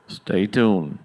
Stay tuned.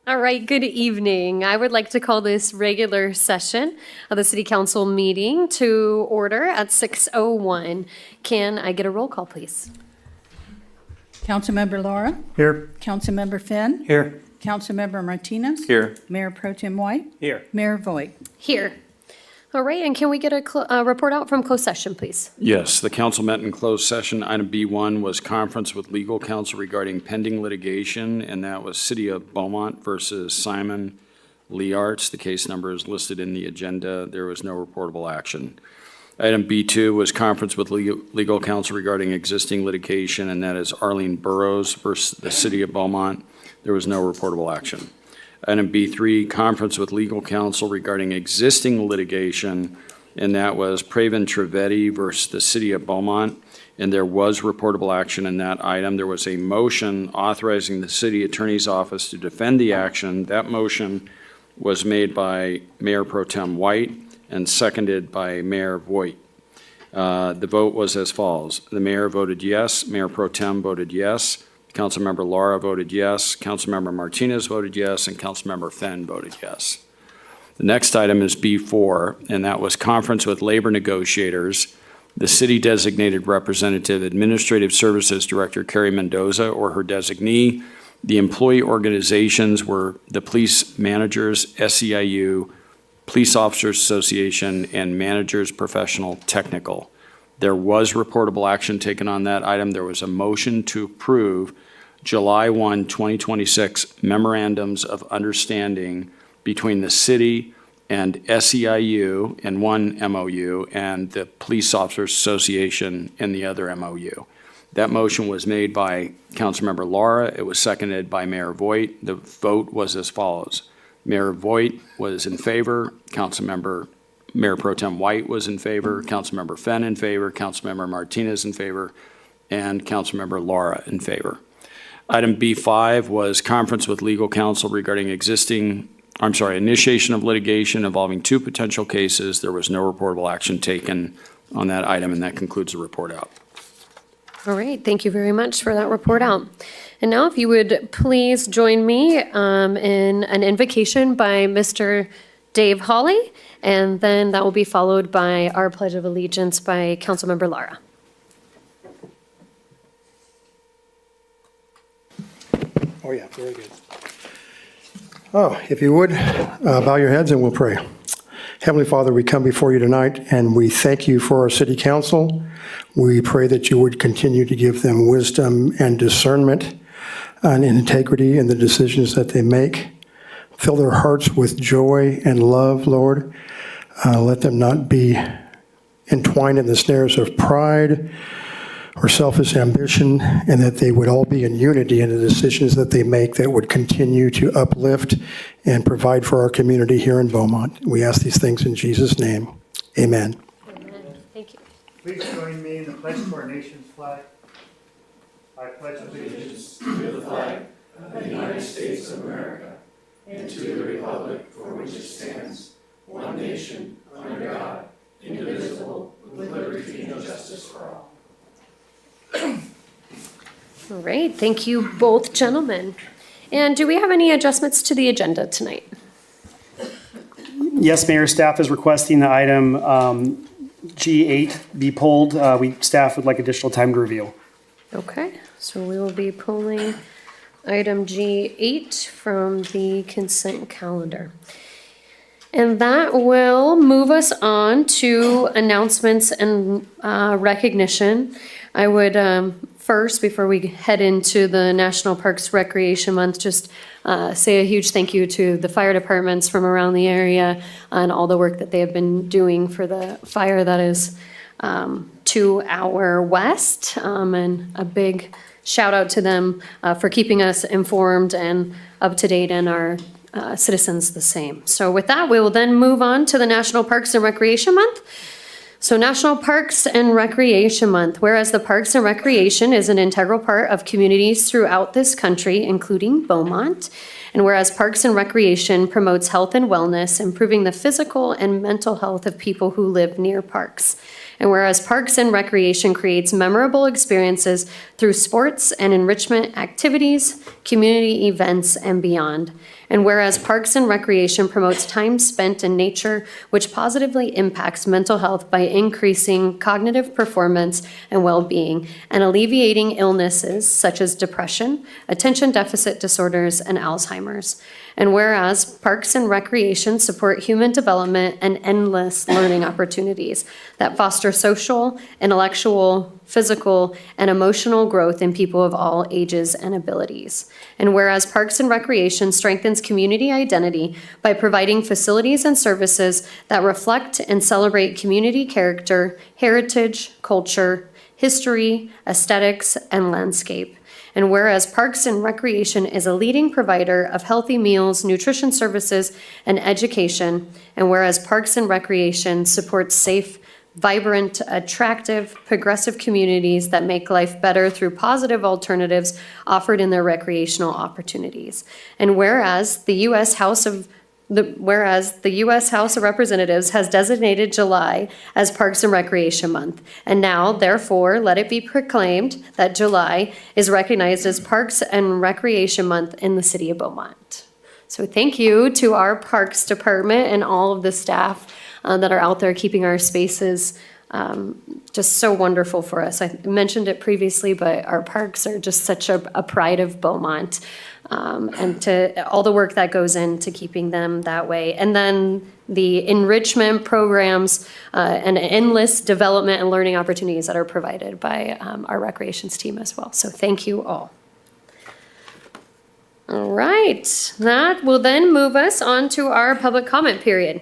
All right, good evening. I would like to call this regular session of the City Council meeting to order at 6:01. Can I get a roll call, please? Councilmember Laura? Here. Councilmember Finn? Here. Councilmember Martinez? Here. Mayor Pro Tem White? Here. Mayor Voigt? Here. All right, and can we get a report out from closed session, please? Yes, the council met in closed session. Item B1 was conference with legal counsel regarding pending litigation, and that was City of Beaumont versus Simon Lee Arts. The case number is listed in the agenda. There was no reportable action. Item B2 was conference with legal counsel regarding existing litigation, and that is Arlene Burrows versus the City of Beaumont. There was no reportable action. Item B3, conference with legal counsel regarding existing litigation, and that was Praven Trivedi versus the City of Beaumont, and there was reportable action in that item. There was a motion authorizing the City Attorney's Office to defend the action. That motion was made by Mayor Pro Tem White and seconded by Mayor Voigt. The vote was as follows. The mayor voted yes, Mayor Pro Tem voted yes, Councilmember Laura voted yes, Councilmember Martinez voted yes, and Councilmember Fenn voted yes. The next item is B4, and that was conference with labor negotiators. The city designated representative, Administrative Services Director Carrie Mendoza or her designee. The employee organizations were the Police Managers, SEIU, Police Officers Association, and Managers Professional Technical. There was reportable action taken on that item. There was a motion to approve July 1, 2026 memorandums of understanding between the city and SEIU in one MOU and the Police Officers Association in the other MOU. That motion was made by Councilmember Laura. It was seconded by Mayor Voigt. The vote was as follows. Mayor Voigt was in favor. Mayor Pro Tem White was in favor. Councilmember Fenn in favor. Councilmember Martinez in favor. And Councilmember Laura in favor. Item B5 was conference with legal counsel regarding initiation of litigation involving two potential cases. There was no reportable action taken on that item, and that concludes the report out. All right, thank you very much for that report out. And now if you would please join me in an invocation by Mr. Dave Hawley, and then that will be followed by our Pledge of Allegiance by Councilmember Lara. Oh, yeah, very good. Oh, if you would, bow your heads and we'll pray. Heavenly Father, we come before you tonight and we thank you for our city council. We pray that you would continue to give them wisdom and discernment and integrity in the decisions that they make. Fill their hearts with joy and love, Lord. Let them not be entwined in the snares of pride or selfish ambition, and that they would all be in unity in the decisions that they make that would continue to uplift and provide for our community here in Beaumont. We ask these things in Jesus' name. Amen. Amen. Thank you. Please join me in the pledge to our nation's flag. I pledge allegiance to the flag of the United States of America and to the republic for which it stands, one nation, under God, indivisible, with liberty and justice for all. All right, thank you both gentlemen. And do we have any adjustments to the agenda tonight? Yes, Mayor, staff is requesting the item G8 be pulled. Staff would like additional time to review. Okay, so we will be pulling item G8 from the consent calendar. And that will move us on to announcements and recognition. I would first, before we head into the National Parks Recreation Month, just say a huge thank you to the fire departments from around the area and all the work that they have been doing for the fire that is to our west. And a big shout out to them for keeping us informed and up to date, and our citizens the same. So with that, we will then move on to the National Parks and Recreation Month. So National Parks and Recreation Month, whereas the Parks and Recreation is an integral part of communities throughout this country, including Beaumont, and whereas Parks and Recreation promotes health and wellness, improving the physical and mental health of people who live near parks. And whereas Parks and Recreation creates memorable experiences through sports and enrichment activities, community events, and beyond. And whereas Parks and Recreation promotes time spent in nature, which positively impacts mental health by increasing cognitive performance and well-being and alleviating illnesses such as depression, attention deficit disorders, and Alzheimer's. And whereas Parks and Recreation support human development and endless learning opportunities that foster social, intellectual, physical, and emotional growth in people of all ages and abilities. And whereas Parks and Recreation strengthens community identity by providing facilities and services that reflect and celebrate community character, heritage, culture, history, aesthetics, and landscape. And whereas Parks and Recreation is a leading provider of healthy meals, nutrition services, and education, and whereas Parks and Recreation supports safe, vibrant, attractive, progressive communities that make life better through positive alternatives offered in their recreational opportunities. And whereas the U.S. House of Representatives has designated July as Parks and Recreation Month. And now, therefore, let it be proclaimed that July is recognized as Parks and Recreation Month in the city of Beaumont. So thank you to our Parks Department and all of the staff that are out there keeping our spaces just so wonderful for us. I mentioned it previously, but our parks are just such a pride of Beaumont. And to all the work that goes into keeping them that way. And then the enrichment programs and endless development and learning opportunities that are provided by our recreations team as well. So thank you all. All right, that will then move us on to our public comment period.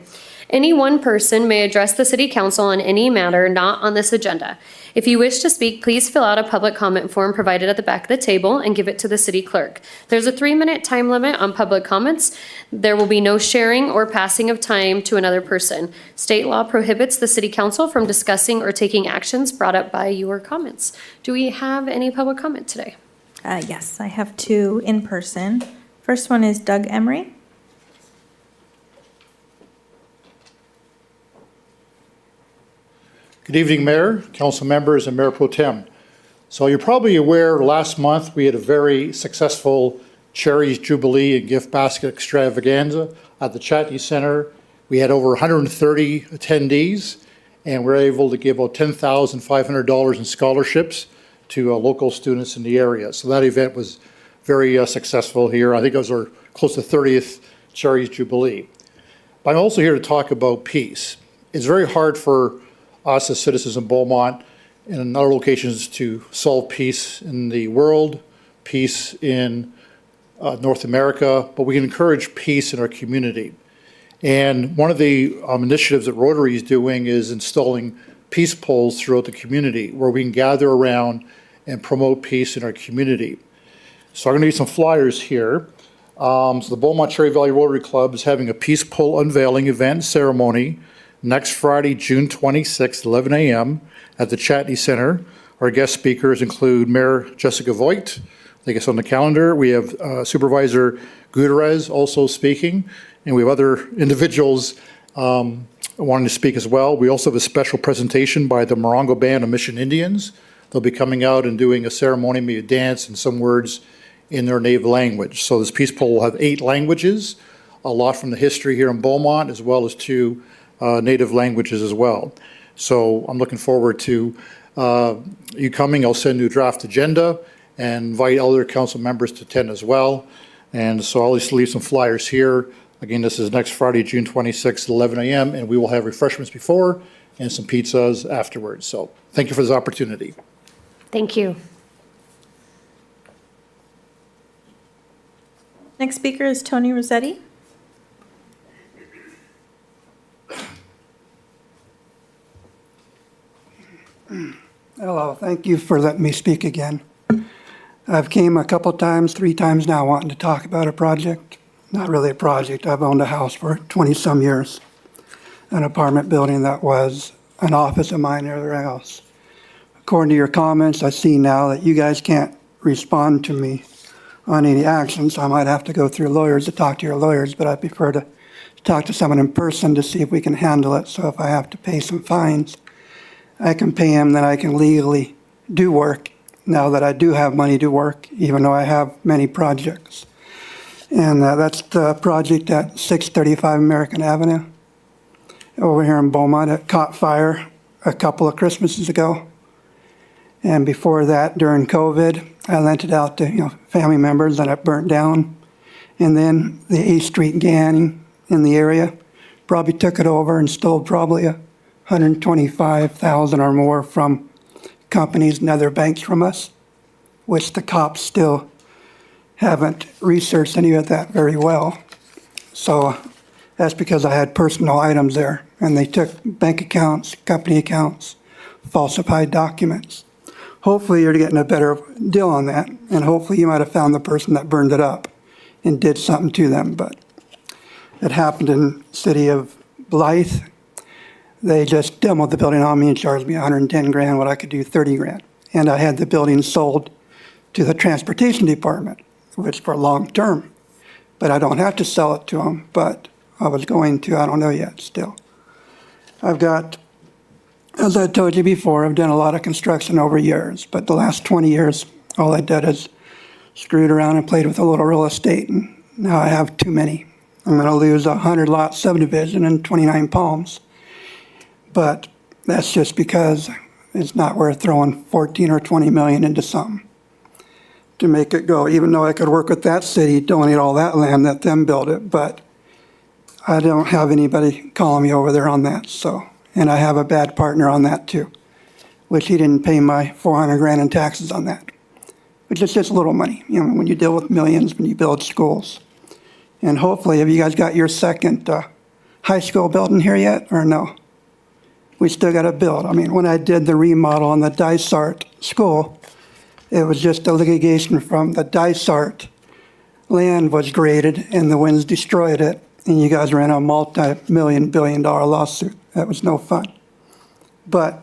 Any one person may address the city council on any matter not on this agenda. If you wish to speak, please fill out a public comment form provided at the back of the table and give it to the city clerk. There's a 3-minute time limit on public comments. There will be no sharing or passing of time to another person. State law prohibits the city council from discussing or taking actions brought up by your comments. Do we have any public comment today? Yes, I have 2 in person. First one is Doug Emery. Good evening, Mayor, council members, and Mayor Pro Tem. So you're probably aware last month we had a very successful Cherries Jubilee and Gift Basket Extravaganza at the Chatney Center. We had over 130 attendees, and we were able to give about $10,500 in scholarships to local students in the area. So that event was very successful here. I think it was our close to 30th Cherries Jubilee. But I'm also here to talk about peace. It's very hard for us as citizens in Beaumont and in other locations to solve peace in the world, peace in North America, but we can encourage peace in our community. And one of the initiatives that Rotary is doing is installing peace poles throughout the community where we can gather around and promote peace in our community. So I'm going to give some flyers here. So the Beaumont Cherry Valley Rotary Club is having a peace pole unveiling event ceremony next Friday, June 26th, 11 a.m. at the Chatney Center. Our guest speakers include Mayor Jessica Voigt. I think it's on the calendar. We have Supervisor Gutierrez also speaking, and we have other individuals wanting to speak as well. We also have a special presentation by the Morongo Band of Mission Indians. They'll be coming out and doing a ceremony, maybe a dance and some words in their native language. So this peace pole will have 8 languages, a lot from the history here in Beaumont, as well as 2 native languages as well. So I'm looking forward to you coming. I'll send you a draft agenda and invite other council members to attend as well. And so I'll just leave some flyers here. Again, this is next Friday, June 26th, 11 a.m. and we will have refreshments before and some pizzas afterwards. So thank you for this opportunity. Thank you. Next speaker is Tony Rossetti. Hello, thank you for letting me speak again. I've came a couple times, 3 times now, wanting to talk about a project. Not really a project. I've owned a house for 20-some years, an apartment building that was an office of mine and everything else. According to your comments, I see now that you guys can't respond to me on any actions. I might have to go through lawyers to talk to your lawyers, but I prefer to talk to someone in person to see if we can handle it. So if I have to pay some fines, I can pay them, then I can legally do work now that I do have money to work, even though I have many projects. And that's the project at 635 American Avenue over here in Beaumont. It caught fire a couple of Christmases ago. And before that, during COVID, I lent it out to family members, and it burnt down. And then the 8th Street gang in the area probably took it over and stole probably $125,000 or more from companies and other banks from us, which the cops still haven't researched any of that very well. So that's because I had personal items there, and they took bank accounts, company accounts, falsified documents. Hopefully you're getting a better deal on that, and hopefully you might have found the person that burned it up and did something to them. But it happened in the city of Blythe. They just demoed the building on me and charged me $110,000 when I could do $30,000. And I had the building sold to the transportation department, which for long term. But I don't have to sell it to them, but I was going to, I don't know yet still. I've got, as I told you before, I've done a lot of construction over years, but the last 20 years, all I did is screwed around and played with a little real estate, and now I have too many. I'm going to lose a 100-lot subdivision in 29 Palms, but that's just because it's not worth throwing 14 or 20 million into something to make it go, even though I could work with that city, donate all that land, let them build it, but I don't have anybody calling me over there on that, so. And I have a bad partner on that too, which he didn't pay my $400,000 in taxes on that, which is just little money, when you deal with millions, when you build schools. And hopefully, have you guys got your second high school building here yet, or no? We still got to build. I mean, when I did the remodel on the Dysart school, it was just a litigation from the Dysart land was graded and the winds destroyed it, and you guys ran a multi-million-billion-dollar lawsuit. That was no fun. But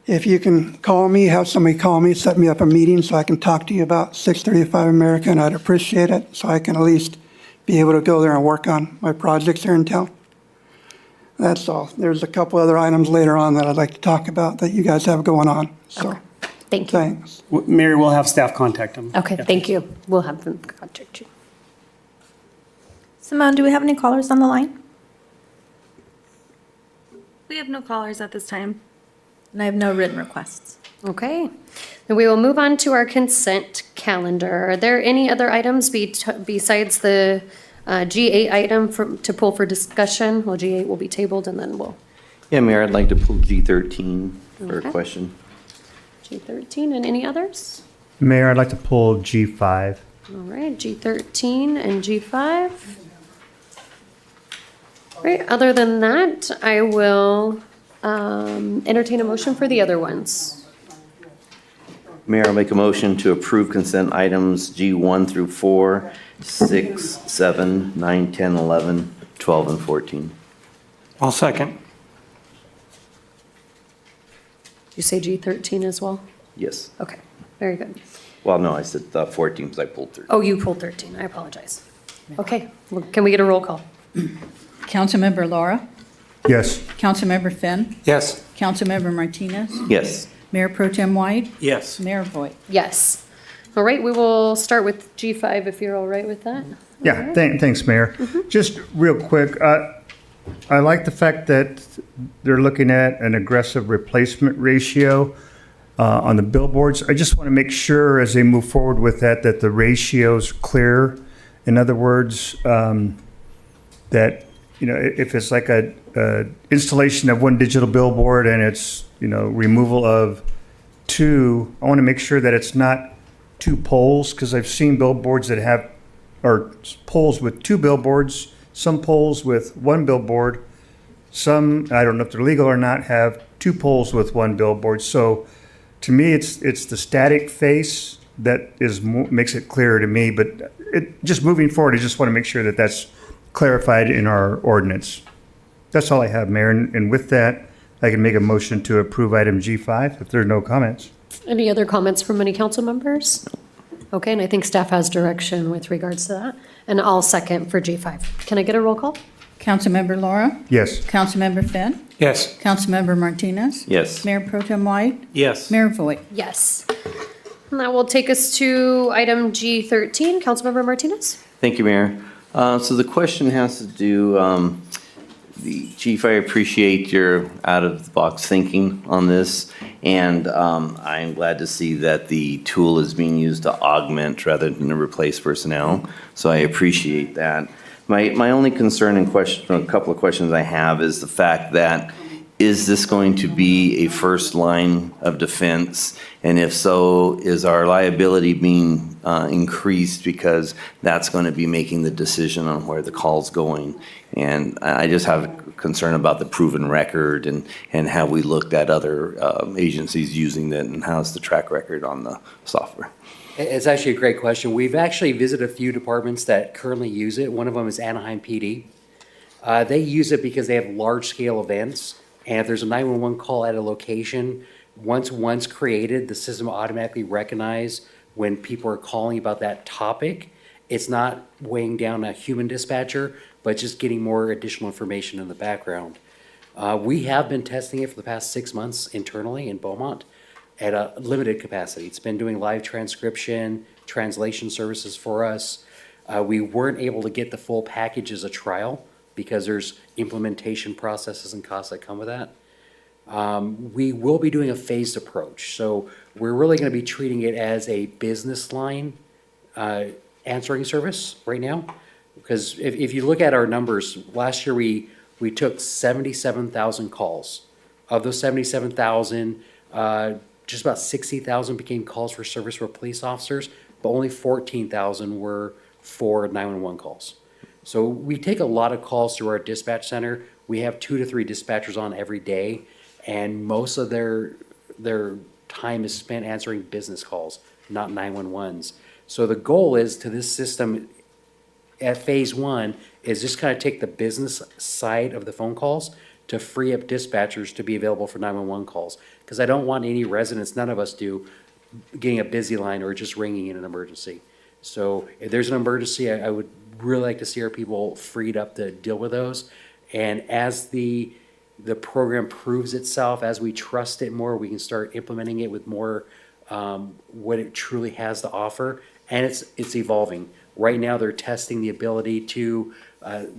if you can call me, have somebody call me, set me up a meeting so I can talk to you about 635 American, I'd appreciate it, so I can at least be able to go there and work on my projects here in town. That's all. There's a couple other items later on that I'd like to talk about that you guys have going on, so. Okay. Thank you. Thanks. Mary, we'll have staff contact them. Okay, thank you. We'll have them contact you. Simone, do we have any callers on the line? We have no callers at this time. And I have no written requests. Okay, then we will move on to our consent calendar. Are there any other items besides the G8 item to pull for discussion? Well, G8 will be tabled and then we'll, Yeah, Mayor, I'd like to pull G13 for Okay. a question. G13 and any others? Mayor, I'd like to pull G5. All right, G13 and G5. Right, other than that, I will entertain a motion for the other ones. Mayor, I'll make a motion to approve consent items G1 through 4, 6, 7, 9, 10, 11, 12, and 14. I'll second. You say G13 as well? Yes. Okay, very good. Well, no, I said 14 because I pulled 13. Oh, you pulled 13, I apologize. Okay, well, can we get a roll call? Councilmember Laura? Yes. Councilmember Finn? Yes. Councilmember Martinez? Yes. Mayor Pro Tem White? Yes. Mayor Voigt? Yes. All right, we will start with G5 if you're all right with that. Yeah, thanks, Mayor. Just real quick, I like the fact that they're looking at an aggressive replacement ratio on the billboards. I just want to make sure as they move forward with that, that the ratio's clear. In other words, that, if it's like a installation of one digital billboard and it's, removal of two, I want to make sure that it's not two poles, because I've seen billboards that have, or poles with two billboards, some poles with one billboard, some, I don't know if they're legal or not, have two poles with one billboard. So to me, it's the static face that makes it clearer to me, but just moving forward, I just want to make sure that that's clarified in our ordinance. That's all I have, Mayor, and with that, I can make a motion to approve item G5 if there are no comments. Any other comments from any council members? Okay, and I think staff has direction with regards to that. And I'll second for G5. Can I get a roll call? Councilmember Laura? Yes. Councilmember Finn? Yes. Councilmember Martinez? Yes. Mayor Pro Tem White? Yes. Mayor Voigt? Yes. And that will take us to item G13. Councilmember Martinez? Thank you, Mayor. So the question has to do, Chief, I appreciate your out-of-the-box thinking on this, and I'm glad to see that the tool is being used to augment rather than to replace personnel, so I appreciate that. My only concern and question, a couple of questions I have is the fact that, is this going to be a first line of defense? And if so, is our liability being increased because that's going to be making the decision on where the call's going? And I just have a concern about the proven record and how we looked at other agencies using it and how's the track record on the software. It's actually a great question. We've actually visited a few departments that currently use it. One of them is Anaheim PD. They use it because they have large-scale events, and if there's a 911 call at a location, once created, the system will automatically recognize when people are calling about that topic. It's not weighing down a human dispatcher, but just getting more additional information in the background. We have been testing it for the past 6 months internally in Beaumont at a limited capacity. It's been doing live transcription, translation services for us. We weren't able to get the full package as a trial because there's implementation processes and costs that come with that. We will be doing a phased approach. So we're really going to be treating it as a business line answering service right now. Because if you look at our numbers, last year we took 77,000 calls. Of those 77,000, just about 60,000 became calls for service for police officers, but only 14,000 were for 911 calls. So we take a lot of calls through our dispatch center. We have 2 to 3 dispatchers on every day, and most of their time is spent answering business calls, not 911s. So the goal is to this system at phase 1 is just kind of take the business side of the phone calls to free up dispatchers to be available for 911 calls. Because I don't want any residents, none of us do, getting a busy line or just ringing in an emergency. So if there's an emergency, I would really like to see our people freed up to deal with those. And as the program proves itself, as we trust it more, we can start implementing it with more what it truly has to offer. And it's evolving. Right now, they're testing the ability to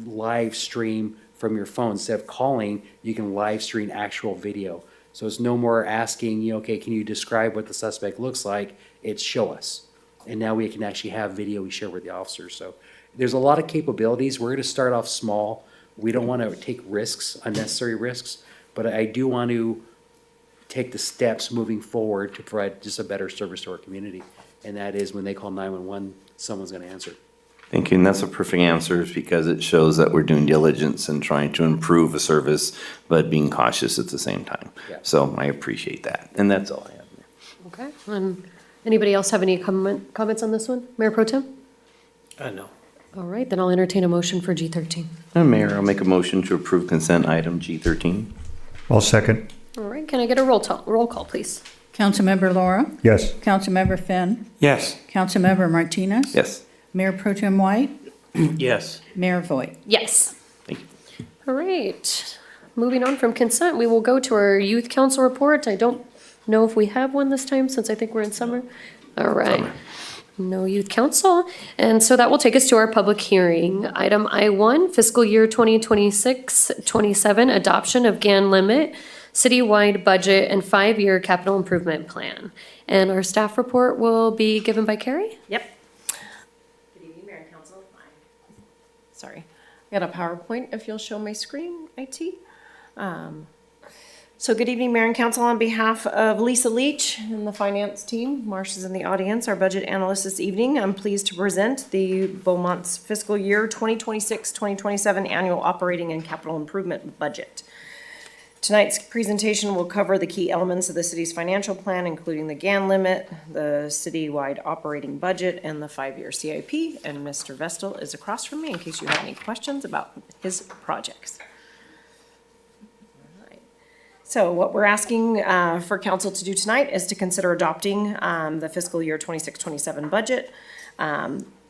live stream from your phone. Instead of calling, you can live stream actual video. So it's no more asking, okay, can you describe what the suspect looks like? It's show us. And now we can actually have video we share with the officers. So there's a lot of capabilities. We're going to start off small. We don't want to take risks, unnecessary risks, but I do want to take the steps moving forward to provide just a better service to our community. And that is when they call 911, someone's going to answer. Thank you, and that's a perfect answer because it shows that we're doing diligence and trying to improve a service, but being cautious at the same time. Yeah. So I appreciate that, and that's all I have. Okay. And anybody else have any comments on this one? Mayor Pro Tem? No. All right, then I'll entertain a motion for G13. Mayor, I'll make a motion to approve consent item G13. I'll second. All right, can I get a roll call, please? Councilmember Laura? Yes. Councilmember Finn? Yes. Councilmember Martinez? Yes. Mayor Pro Tem White? Yes. Mayor Voigt? Yes. Thank you. All right. Moving on from consent, we will go to our youth council report. I don't know if we have one this time since I think we're in summer. All right. No youth council. And so that will take us to our public hearing. Item I1, fiscal year 2026-27, adoption of GAN limit, citywide budget, and 5-year capital improvement plan. And our staff report will be given by Carrie. Yep. Good evening, Mayor and Council. Sorry, I got a PowerPoint if you'll show my screen, IT. So good evening, Mayor and Council. On behalf of Lisa Leach and the finance team, Marsh is in the audience, our budget analyst this evening. I'm pleased to present the Beaumont's fiscal year 2026-2027 annual operating and capital improvement budget. Tonight's presentation will cover the key elements of the city's financial plan, including the GAN limit, the citywide operating budget, and the 5-year CIP. And Mr. Vestal is across from me in case you have any questions about his projects. So what we're asking for council to do tonight is to consider adopting the fiscal year 26-27 budget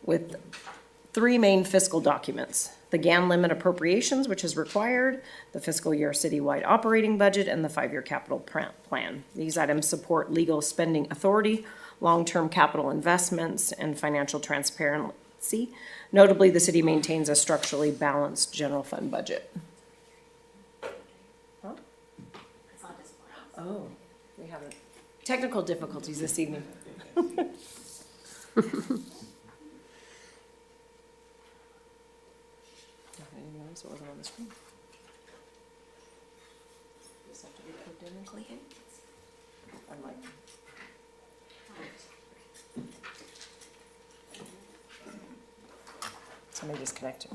with three main fiscal documents: the GAN limit appropriations, which is required, the fiscal year citywide operating budget, and the 5-year capital plan. These items support legal spending authority, long-term capital investments, and financial transparency. Notably, the city maintains a structurally balanced general fund budget. Huh? Oh, we have technical difficulties this evening. I didn't notice it wasn't on the screen. Just have to be plugged in or something? I'm like. Somebody disconnected.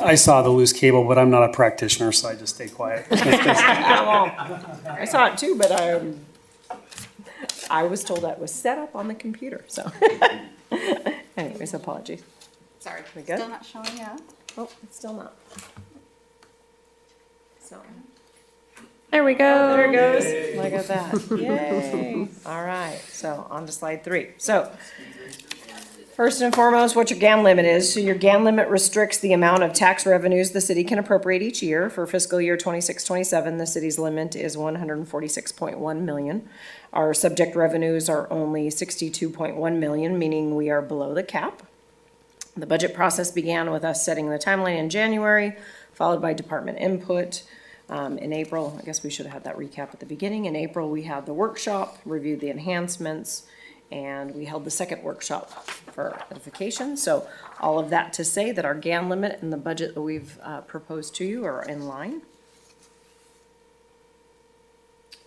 I saw the loose cable, but I'm not a practitioner, so I just stay quiet. I saw it too, but I was told that was set up on the computer, so. Anyways, apologies. Sorry, We good? still not showing yet. Oh, it's still not. So, There we go. there it goes. Look at that. Yay. All right, so on to slide 3. So, first and foremost, what your GAN limit is. So your GAN limit restricts the amount of tax revenues the city can appropriate each year. For fiscal year 26-27, the city's limit is $146.1 million. Our subject revenues are only $62.1 million, meaning we are below the cap. The budget process began with us setting the timeline in January, followed by department input. In April, I guess we should have had that recap at the beginning. In April, we had the workshop, reviewed the enhancements, and we held the second workshop for edification. So all of that to say that our GAN limit and the budget that we've proposed to you are in line.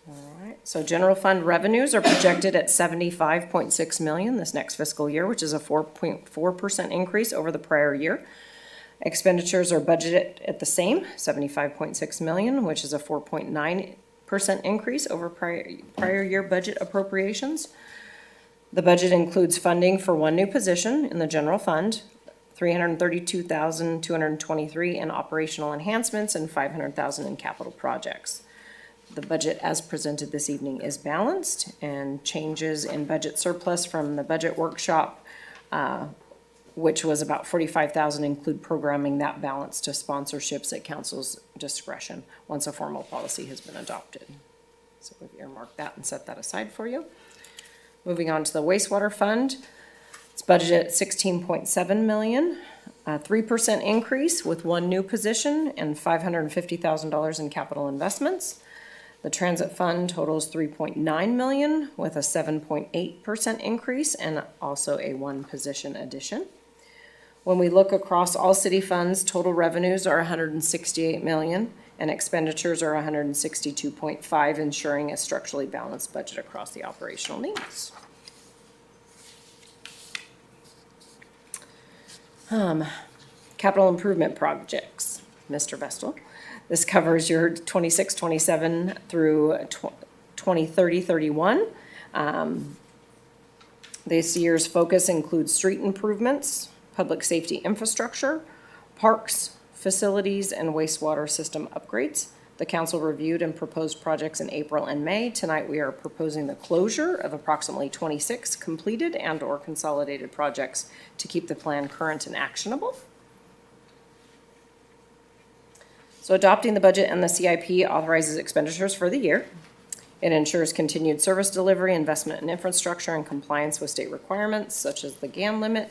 All right, so general fund revenues are projected at $75.6 million this next fiscal year, which is a 4.4% increase over the prior year. Expenditures are budgeted at the same, $75.6 million, which is a 4.9% increase over prior year budget appropriations. The budget includes funding for one new position in the general fund, $332,223 in operational enhancements, and $500,000 in capital projects. The budget as presented this evening is balanced, and changes in budget surplus from the budget workshop, which was about $45,000, include programming that balance to sponsorships at council's discretion once a formal policy has been adopted. So we've earmarked that and set that aside for you. Moving on to the wastewater fund, it's budgeted at $16.7 million, a 3% increase with one new position and $550,000 in capital investments. The transit fund totals $3.9 million with a 7.8% increase and also a one position addition. When we look across all city funds, total revenues are $168 million and expenditures are $162.5, ensuring a structurally balanced budget across the operational needs. Capital improvement projects, Mr. Vestal. This covers your 26-27 through 2030-31. This year's focus includes street improvements, public safety infrastructure, parks, facilities, and wastewater system upgrades. The council reviewed and proposed projects in April and May. Tonight, we are proposing the closure of approximately 26 completed and/or consolidated projects to keep the plan current and actionable. So adopting the budget and the CIP authorizes expenditures for the year. It ensures continued service delivery, investment in infrastructure, and compliance with state requirements, such as the GAN limit.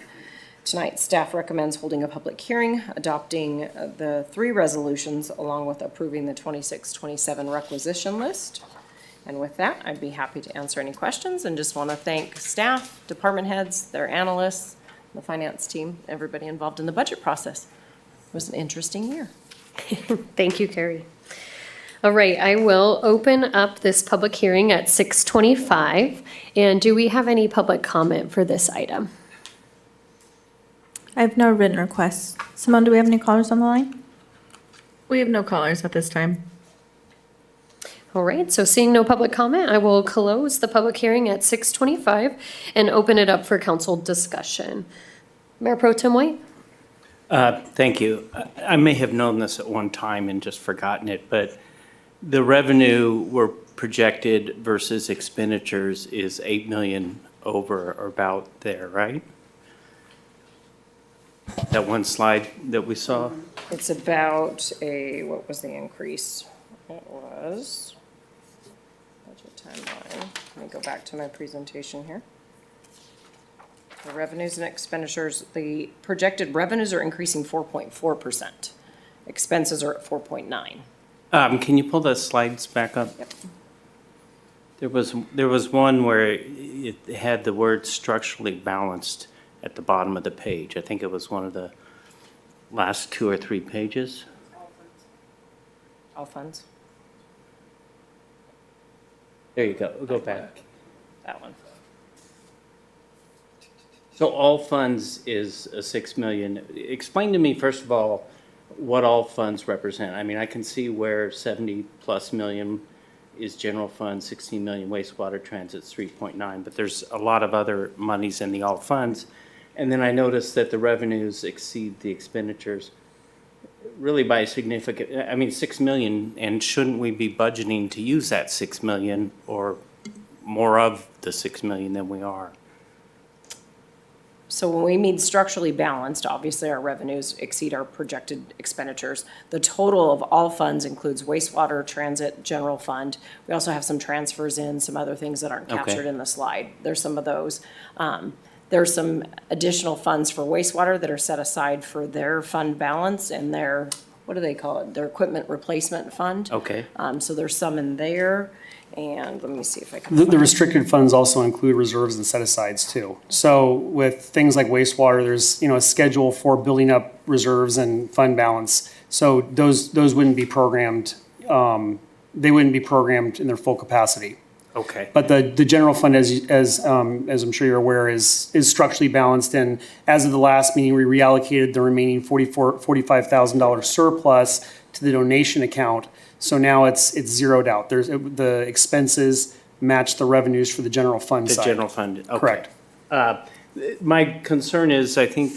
Tonight, staff recommends holding a public hearing, adopting the 3 resolutions, along with approving the 26-27 requisition list. And with that, I'd be happy to answer any questions, and just want to thank staff, department heads, their analysts, the finance team, everybody involved in the budget process. It was an interesting year. Thank you, Carrie. All right, I will open up this public hearing at 6:25. And do we have any public comment for this item? I have no written requests. Simone, do we have any callers on the line? We have no callers at this time. All right, so seeing no public comment, I will close the public hearing at 6:25 and open it up for council discussion. Mayor Pro Tem White? Thank you. I may have known this at one time and just forgotten it, but the revenue we're projected versus expenditures is $8 million over or about there, right? That one slide that we saw? It's about what was the increase? It was, budget timeline. Let me go back to my presentation here. The revenues and expenditures, the projected revenues are increasing 4.4%. Expenses are at 4.9. Can you pull the slides back up? Yep. There was one where it had the word structurally balanced at the bottom of the page. I think it was one of the last 2 or 3 pages. All funds, There you go, go back. that one. So all funds is a 6 million. Explain to me, first of all, what all funds represent. I mean, I can see where 70+ million is general fund, 16 million wastewater, transit's 3.9, but there's a lot of other monies in the all funds. And then I noticed that the revenues exceed the expenditures really by a significant, I mean, 6 million, and shouldn't we be budgeting to use that 6 million or more of the 6 million than we are? So when we mean structurally balanced, obviously our revenues exceed our projected expenditures. The total of all funds includes wastewater, transit, general fund. We also have some transfers in, some other things that aren't captured in the slide. There's some of those. There's some additional funds for wastewater that are set aside for their fund balance and their, what do they call it? Their equipment replacement fund. Okay. So there's some in there. And let me see if I can. The restricted funds also include reserves and set-asides too. So with things like wastewater, there's, a schedule for building up reserves and fund balance. So those wouldn't be programmed, they wouldn't be programmed in their full capacity. Okay. But the general fund, as I'm sure you're aware, is structurally balanced. And as of the last meeting, we reallocated the remaining $45,000 surplus to the donation account. So now it's zeroed out. The expenses match the revenues for the general fund side. The general fund, okay. Correct. My concern is, I think,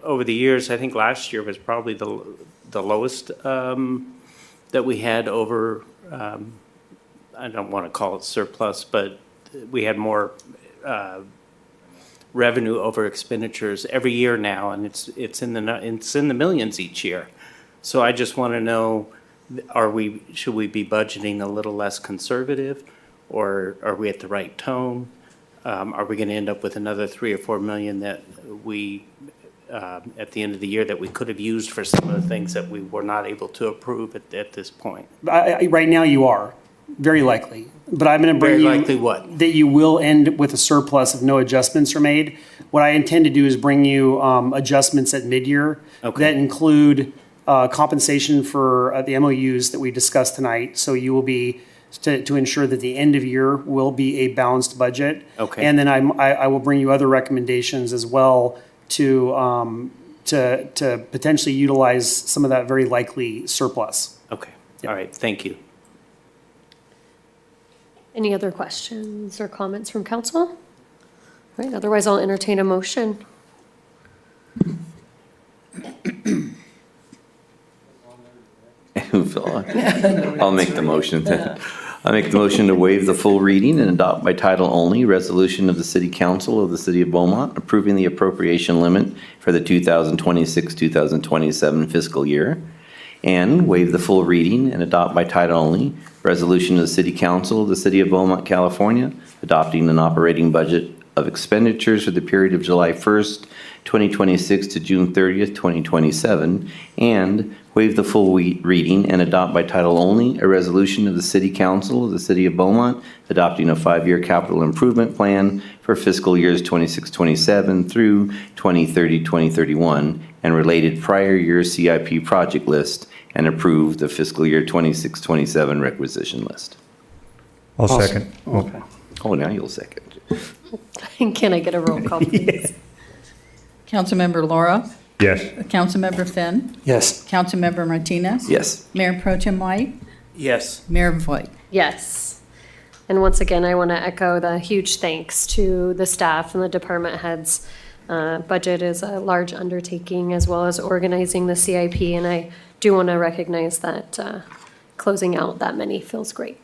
over the years, I think last year was probably the lowest that we had over, I don't want to call it surplus, but we had more revenue over expenditures every year now, and it's in the millions each year. So I just want to know, should we be budgeting a little less conservative, or are we at the right tone? Are we going to end up with another 3 or 4 million that we, at the end of the year, that we could have used for some of the things that we were not able to approve at this point? Right now you are, very likely. But I'm going to bring you. Very likely what? That you will end with a surplus if no adjustments are made. What I intend to do is bring you adjustments at mid-year that include compensation for the MOUs that we discussed tonight. So you will be, to ensure that the end of year will be a balanced budget. Okay. And then I will bring you other recommendations as well to potentially utilize some of that very likely surplus. Okay, all right, thank you. Any other questions or comments from council? All right, otherwise I'll entertain a motion. I'll make the motion then. I make the motion to waive the full reading and adopt by title only resolution of the City Council of the City of Beaumont approving the appropriation limit for the 2026-2027 fiscal year, and waive the full reading and adopt by title only resolution of the City Council of the City of Beaumont, California, adopting an operating budget of expenditures for the period of July 1st, 2026 to June 30th, 2027, and waive the full reading and adopt by title only a resolution of the City Council of the City of Beaumont adopting a 5-year capital improvement plan for fiscal years 26-27 through 2030-2031 and related prior year CIP project list and approve the fiscal year 26-27 requisition list. I'll second. Okay. Oh, now you'll second. Can I get a roll call, please? Councilmember Laura? Yes. Councilmember Finn? Yes. Councilmember Martinez? Yes. Mayor Pro Tem White? Yes. Mayor Voigt? Yes. And once again, I want to echo the huge thanks to the staff and the department heads. Budget is a large undertaking as well as organizing the CIP, and I do want to recognize that closing out that many feels great.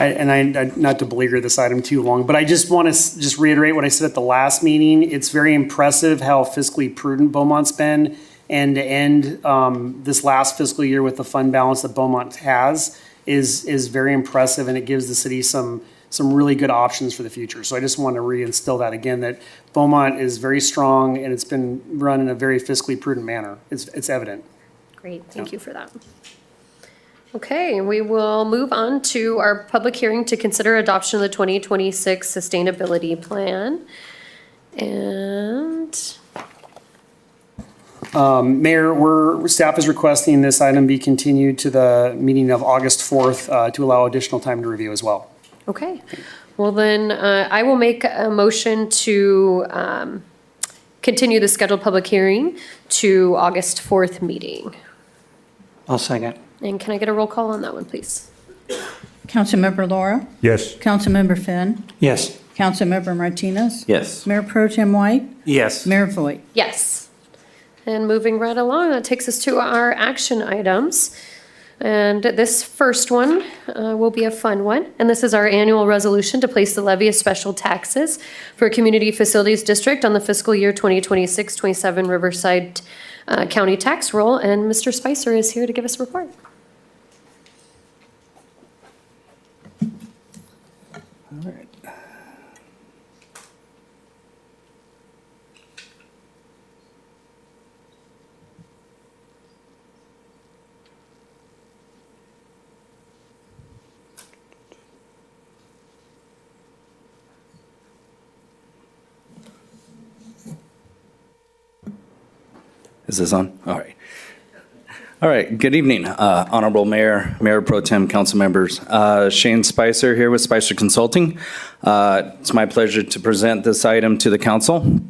not to beleaguer this item too long, but I just want to just reiterate what I said at the last meeting. It's very impressive how fiscally prudent Beaumont's been, and to end this last fiscal year with the fund balance that Beaumont has is very impressive, and it gives the city some really good options for the future. So I just want to reinstill that again, that Beaumont is very strong and it's been run in a very fiscally prudent manner. It's evident. Great, thank you for that. Okay, we will move on to our public hearing to consider adoption of the 2026 Sustainability Plan. And Mayor, staff is requesting this item be continued to the meeting of August 4th to allow additional time to review as well. okay, well then, I will make a motion to continue the scheduled public hearing to August 4th meeting. I'll second. And can I get a roll call on that one, please? Councilmember Laura? Yes. Councilmember Finn? Yes. Councilmember Martinez? Yes. Mayor Pro Tem White? Yes. Mayor Voigt? Yes. And moving right along, that takes us to our action items. And this first one will be a fun one. And this is our annual resolution to place the levy of special taxes for Community Facilities District on the fiscal year 2026-27 Riverside County tax roll. And Mr. Spicer is here to give us a report. All right. Is this on? All right. All right, good evening, Honorable Mayor, Mayor Pro Tem, council members. Shane Spicer here with Spicer Consulting. It's my pleasure to present this item to the council.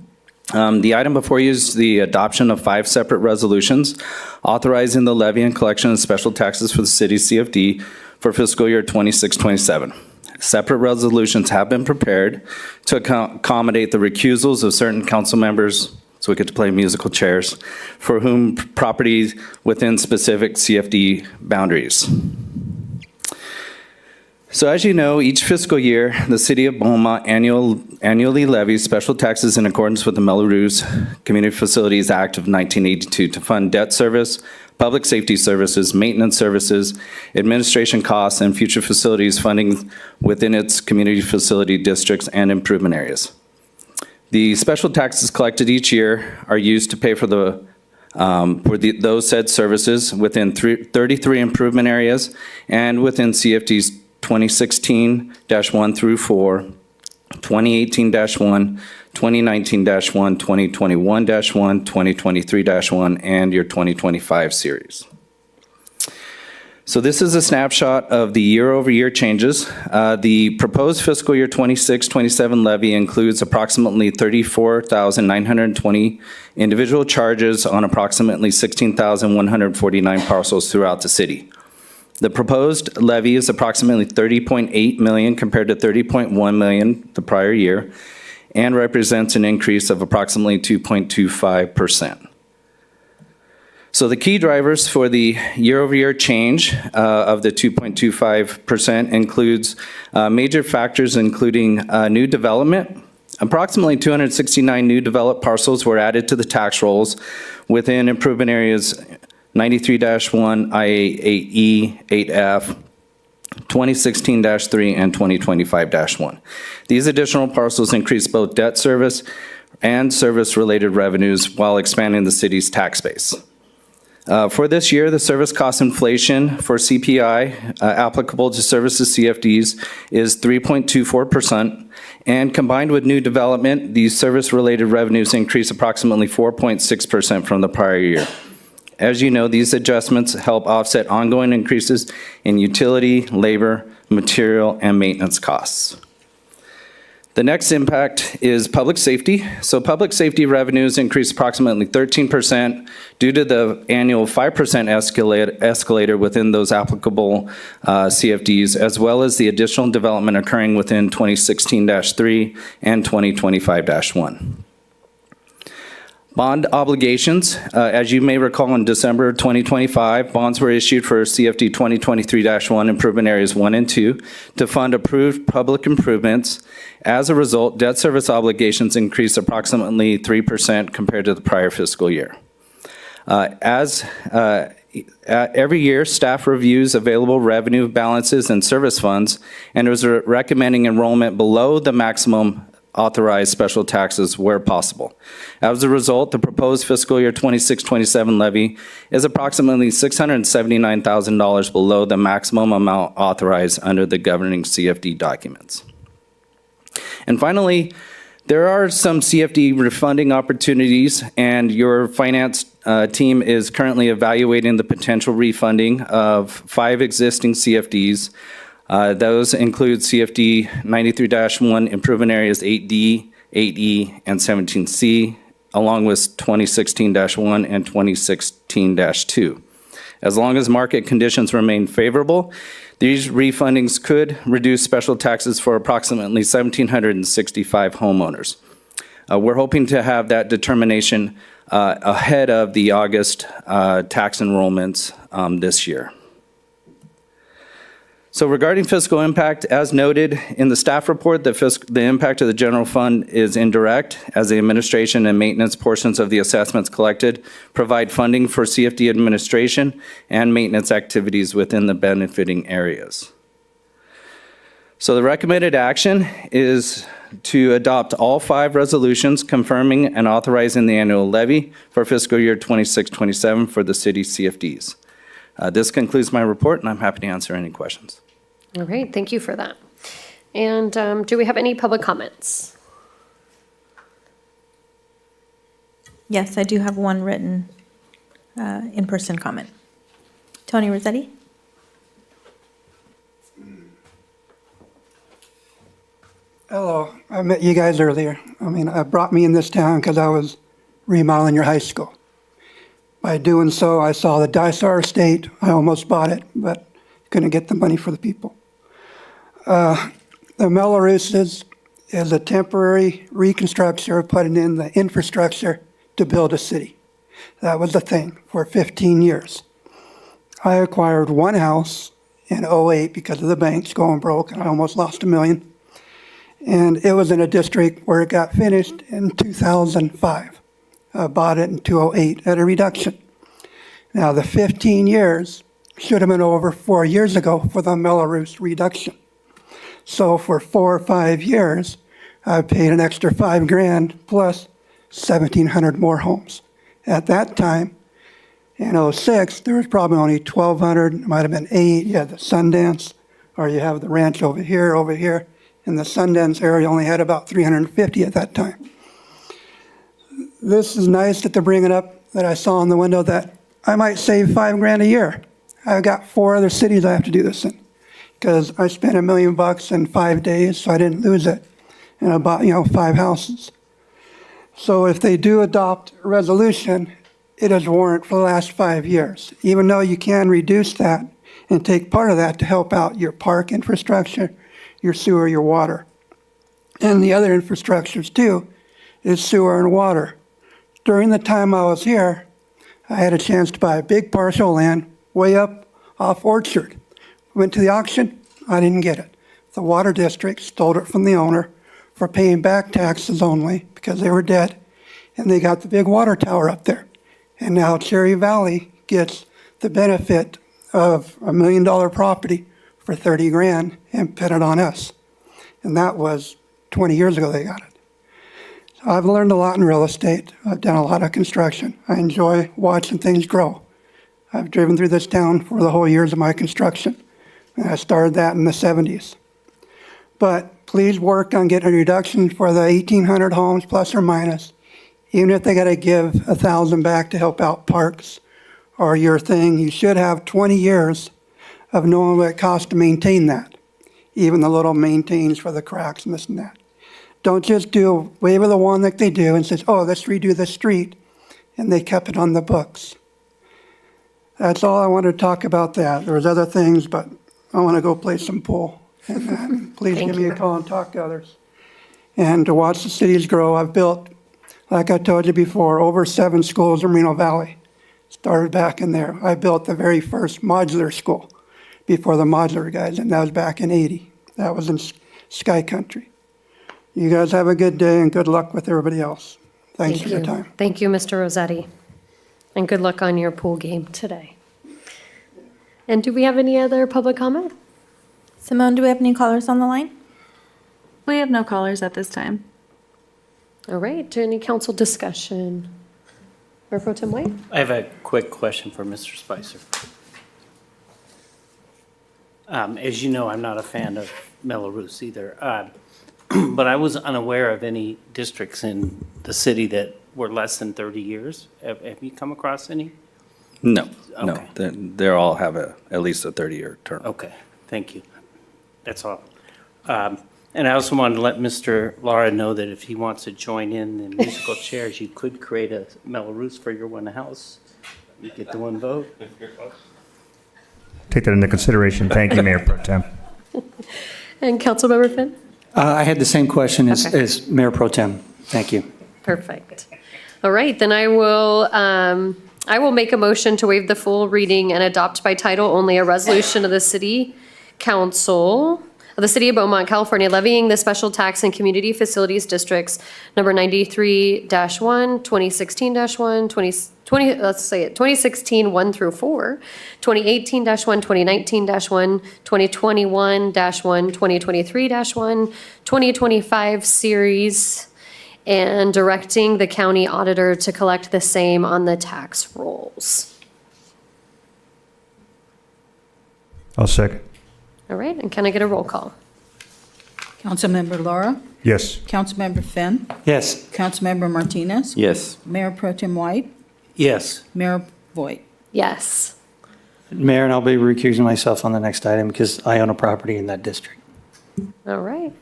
The item before you is the adoption of 5 separate resolutions authorizing the levy and collection of special taxes for the city CFD for fiscal year 26-27. Separate resolutions have been prepared to accommodate the recusals of certain council members, so we get to play musical chairs, for whom properties within specific CFD boundaries. So as you know, each fiscal year, the City of Beaumont annually levies special taxes in accordance with the Melrose Community Facilities Act of 1982 to fund debt service, public safety services, maintenance services, administration costs, and future facilities funding within its community facility districts and improvement areas. The special taxes collected each year are used to pay for those said services within 33 improvement areas and within CFD's 2016-1 through 4, 2018-1, 2019-1, 2021-1, 2023-1, and your 2025 series. So this is a snapshot of the year-over-year changes. The proposed fiscal year 26-27 levy includes approximately 34,920 individual charges on approximately 16,149 parcels throughout the city. The proposed levy is approximately $30.8 million compared to $30.1 million the prior year, and represents an increase of approximately 2.25%. So the key drivers for the year-over-year change of the 2.25% includes major factors including new development. Approximately 269 new developed parcels were added to the tax rolls within improvement areas 93-1, IA8E, 8F, 2016-3, and 2025-1. These additional parcels increase both debt service and service-related revenues while expanding the city's tax base. For this year, the service cost inflation for CPI applicable to services CFDs is 3.24%, and combined with new development, these service-related revenues increase approximately 4.6% from the prior year. As you know, these adjustments help offset ongoing increases in utility, labor, material, and maintenance costs. The next impact is public safety. So public safety revenues increased approximately 13% due to the annual 5% escalator within those applicable CFDs, as well as the additional development occurring within 2016-3 and 2025-1. Bond obligations, as you may recall, in December 2025, bonds were issued for CFD 2023-1 improvement areas 1 and 2 to fund approved public improvements. As a result, debt service obligations increased approximately 3% compared to the prior fiscal year. Every year, staff reviews available revenue balances and service funds and is recommending enrollment below the maximum authorized special taxes where possible. As a result, the proposed fiscal year 26-27 levy is approximately $679,000 below the maximum amount authorized under the governing CFD documents. And finally, there are some CFD refunding opportunities, and your finance team is currently evaluating the potential refunding of 5 existing CFDs. Those include CFD 93-1 improvement areas 8D, 8E, and 17C, along with 2016-1 and 2016-2. As long as market conditions remain favorable, these refundings could reduce special taxes for approximately 1,765 homeowners. We're hoping to have that determination ahead of the August tax enrollments this year. So regarding fiscal impact, as noted in the staff report, the impact of the general fund is indirect, as the administration and maintenance portions of the assessments collected provide funding for CFD administration and maintenance activities within the benefiting areas. So the recommended action is to adopt all 5 resolutions confirming and authorizing the annual levy for fiscal year 26-27 for the city CFDs. This concludes my report, and I'm happy to answer any questions. All right, thank you for that. And do we have any public comments? Yes, I do have one written in-person comment. Tony Rossetti? Hello, I met you guys earlier. Brought me in this town because I was remodeling your high school. By doing so, I saw the Dysar estate. I almost bought it, but couldn't get the money for the people. The Melroses is a temporary reconstruction of putting in the infrastructure to build a city. That was the thing for 15 years. I acquired one house in 2008 because of the banks going broke, and I almost lost $1 million. And it was in a district where it got finished in 2005. I bought it in 2008 at a reduction. Now, the 15 years should have been over 4 years ago for the Melrose reduction. So for 4 or 5 years, I paid an extra $5,000 plus 1,700 more homes. At that time, in 2006, there was probably only 1,200, it might have been 8. You had the Sundance, or you have the ranch over here. And the Sundance area only had about 350 at that time. This is nice that they're bringing up that I saw in the window that I might save $5,000 a year. I've got 4 other cities I have to do this in because I spent $1 million in 5 days, so I didn't lose it. And I bought, 5 houses. So if they do adopt a resolution, it is warrant for the last 5 years, even though you can reduce that and take part of that to help out your park infrastructure, your sewer, your water. And the other infrastructures too is sewer and water. During the time I was here, I had a chance to buy a big parcel of land way up off Orchard. Went to the auction, I didn't get it. The water district stole it from the owner for paying back taxes only because they were dead. And they got the big water tower up there. And now Cherry Valley gets the benefit of $1 million property for $30,000 and put it on us. And that was 20 years ago they got it. So I've learned a lot in real estate. I've done a lot of construction. I enjoy watching things grow. I've driven through this town for the whole years of my construction. And I started that in the 70s. But please work on getting a reduction for the 1,800 homes plus or minus. Even if they got to give $1,000 back to help out parks or your thing, you should have 20 years of knowing what it costs to maintain that. Even the little maintains for the cracks and this and that. Don't just do wave of the wand like they do and says, oh, let's redo the street. And they kept it on the books. That's all I wanted to talk about that. There was other things, but I want to go play some pool. And please give me a call and talk to others. And to watch the cities grow, I've built Like I told you before, over 7 schools in Reno Valley. Started back in there. I built the very first modular school before the modular guys, and that was back in '80. That was in Sky Country. You guys have a good day and good luck with everybody else. Thanks for your time. Thank you, Mr. Rossetti. And good luck on your pool game today. And do we have any other public comment? Simone, do we have any callers on the line? We have no callers at this time. All right, any council discussion? Mayor Pro Tem White? I have a quick question for Mr. Spicer. As you know, I'm not a fan of Mello-Roos either, but I was unaware of any districts in the city that were less than 30 years. Have you come across any? No, no, Okay. they're all have at least a 30-year term. Okay, thank you. That's all. And I also wanted to let Mr. Lara know that if he wants to join in the musical chairs, you could create a Mello-Roos for your one house. You get the one vote. Take that into consideration. Thank you, Mayor Pro Tem. And Councilmember Finn? I had the same question Okay. as Mayor Pro Tem. Thank you. Perfect. All right, then I will make a motion to waive the full reading and adopt by title only a resolution of the City Council of the City of Beaumont, California, levying the special tax in Community Facilities Districts number 93-1, 2016-1, 2016 1 through 4, 2018-1, 2019-1, 2021-1, 2023-1, 2025 series, and directing the county auditor to collect the same on the tax rolls. I'll second. All right, and can I get a roll call? Councilmember Laura? Yes. Councilmember Finn? Yes. Councilmember Martinez? Yes. Mayor Pro Tem White? Yes. Mayor Voigt? Yes. Mayor, and I'll be recusing myself on the next item because I own a property in that district. All right.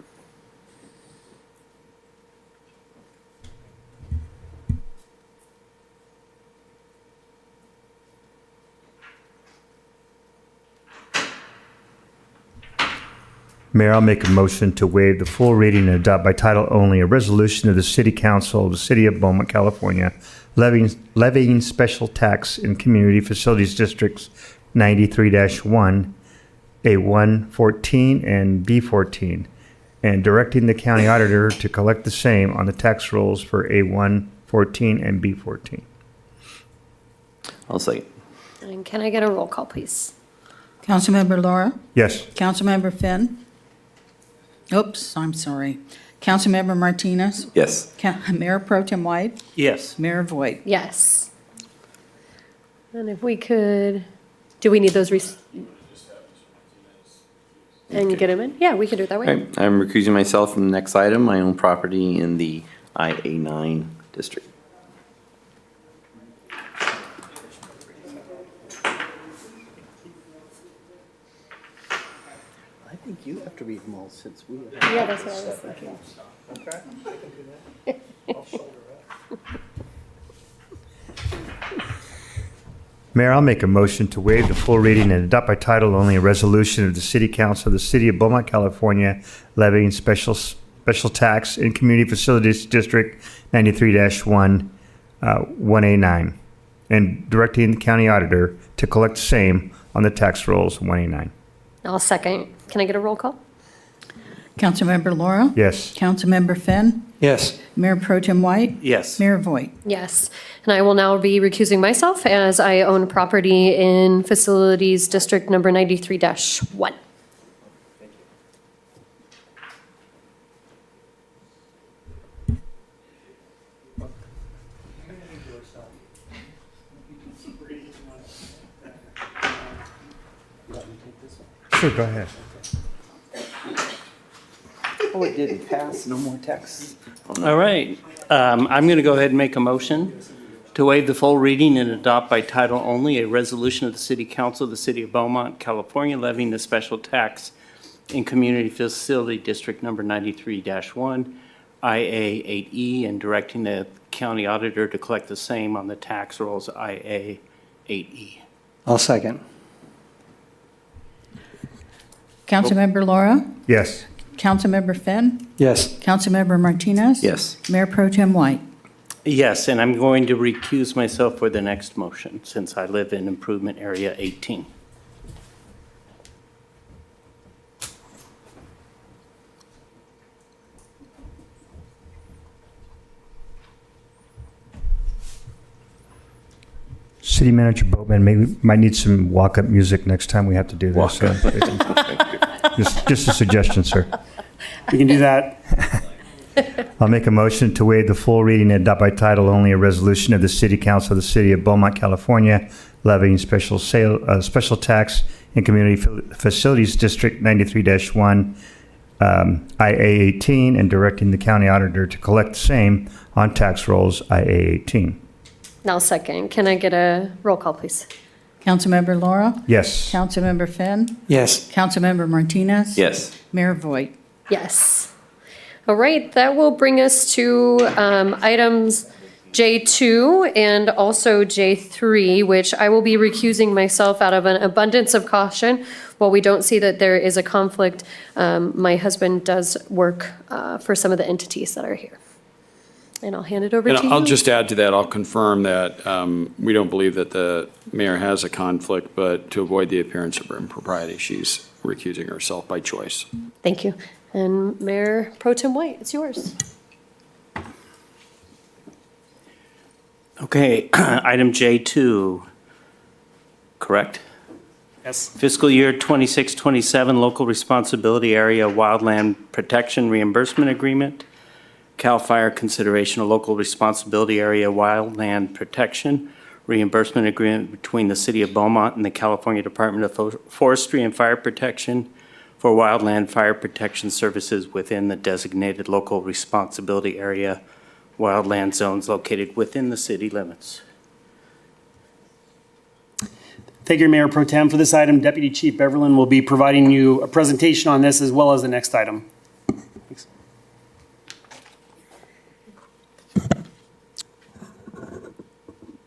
Mayor, I'll make a motion to waive the full reading and adopt by title only a resolution of the City Council of the City of Beaumont, California, levying special tax in Community Facilities Districts 93-1, A1, 14, and B14, and directing the county auditor to collect the same on the tax rolls for A1, 14, and B14. I'll second. And can I get a roll call, please? Councilmember Laura? Yes. Councilmember Finn? Oops, I'm sorry. Councilmember Martinez? Yes. Mayor Pro Tem White? Yes. Mayor Voigt? Yes. And if we could, do we need those? And get them in? Yeah, we can do it that All way. right, I'm recusing myself from the next item. I own property in the IA9 district. I think you have to read them all since we. Yeah, that's what I was thinking. Mayor, I'll make a motion to waive the full reading and adopt by title only a resolution of the City Council of the City of Beaumont, California, levying special tax in Community Facilities District 93-1, 1A9, and directing the county auditor to collect the same on the tax rolls 1A9. I'll second. Can I get a roll call? Councilmember Laura? Yes. Councilmember Finn? Yes. Mayor Pro Tem White? Yes. Mayor Voigt? Yes. And I will now be recusing myself as I own property in Facilities District number 93-1. Sure, go ahead. Oh, it didn't pass. No more texts. All right, I'm going to go ahead and make a motion to waive the full reading and adopt by title only a resolution of the City Council of the City of Beaumont, California, levying the special tax in Community Facility District number 93-1, IA 8E, and directing the county auditor to collect the same on the tax rolls IA 8E. I'll second. Councilmember Laura? Yes. Councilmember Finn? Yes. Councilmember Martinez? Yes. Mayor Pro Tem White? Yes, and I'm going to recuse myself for the next motion since I live in Improvement Area 18. City Manager Boatman, might need some walk-up music next time we have to do this. Just a suggestion, sir. We can do that. I'll make a motion to waive the full reading and adopt by title only a resolution of the City Council of the City of Beaumont, California, levying special tax in Community Facilities District 93-1, IA-18, and directing the county auditor to collect the same on tax rolls IA-18. Now second, can I get a roll call, please? Councilmember Laura? Yes. Councilmember Finn? Yes. Councilmember Martinez? Yes. Mayor Voigt? Yes. All right, that will bring us to items J2 and also J3, which I will be recusing myself out of an abundance of caution. While we don't see that there is a conflict, my husband does work for some of the entities that are here. And I'll hand it over to you. I'll just add to that, I'll confirm that we don't believe that the mayor has a conflict, but to avoid the appearance of impropriety, she's recusing herself by choice. Thank you. And Mayor Pro Tem White, it's yours. Okay, item J2, correct? Yes. Fiscal year 26-27 Local Responsibility Area Wildland Protection Reimbursement Agreement. CAL FIRE consideration of local responsibility area wildland protection reimbursement agreement between the City of Beaumont and the California Department of Forestry and Fire Protection for wildland fire protection services within the designated local responsibility area wildland zones located within the city limits. Thank you, Mayor Pro Tem. For this item, Deputy Chief Beverlin will be providing you a presentation on this as well as the next item. Thanks.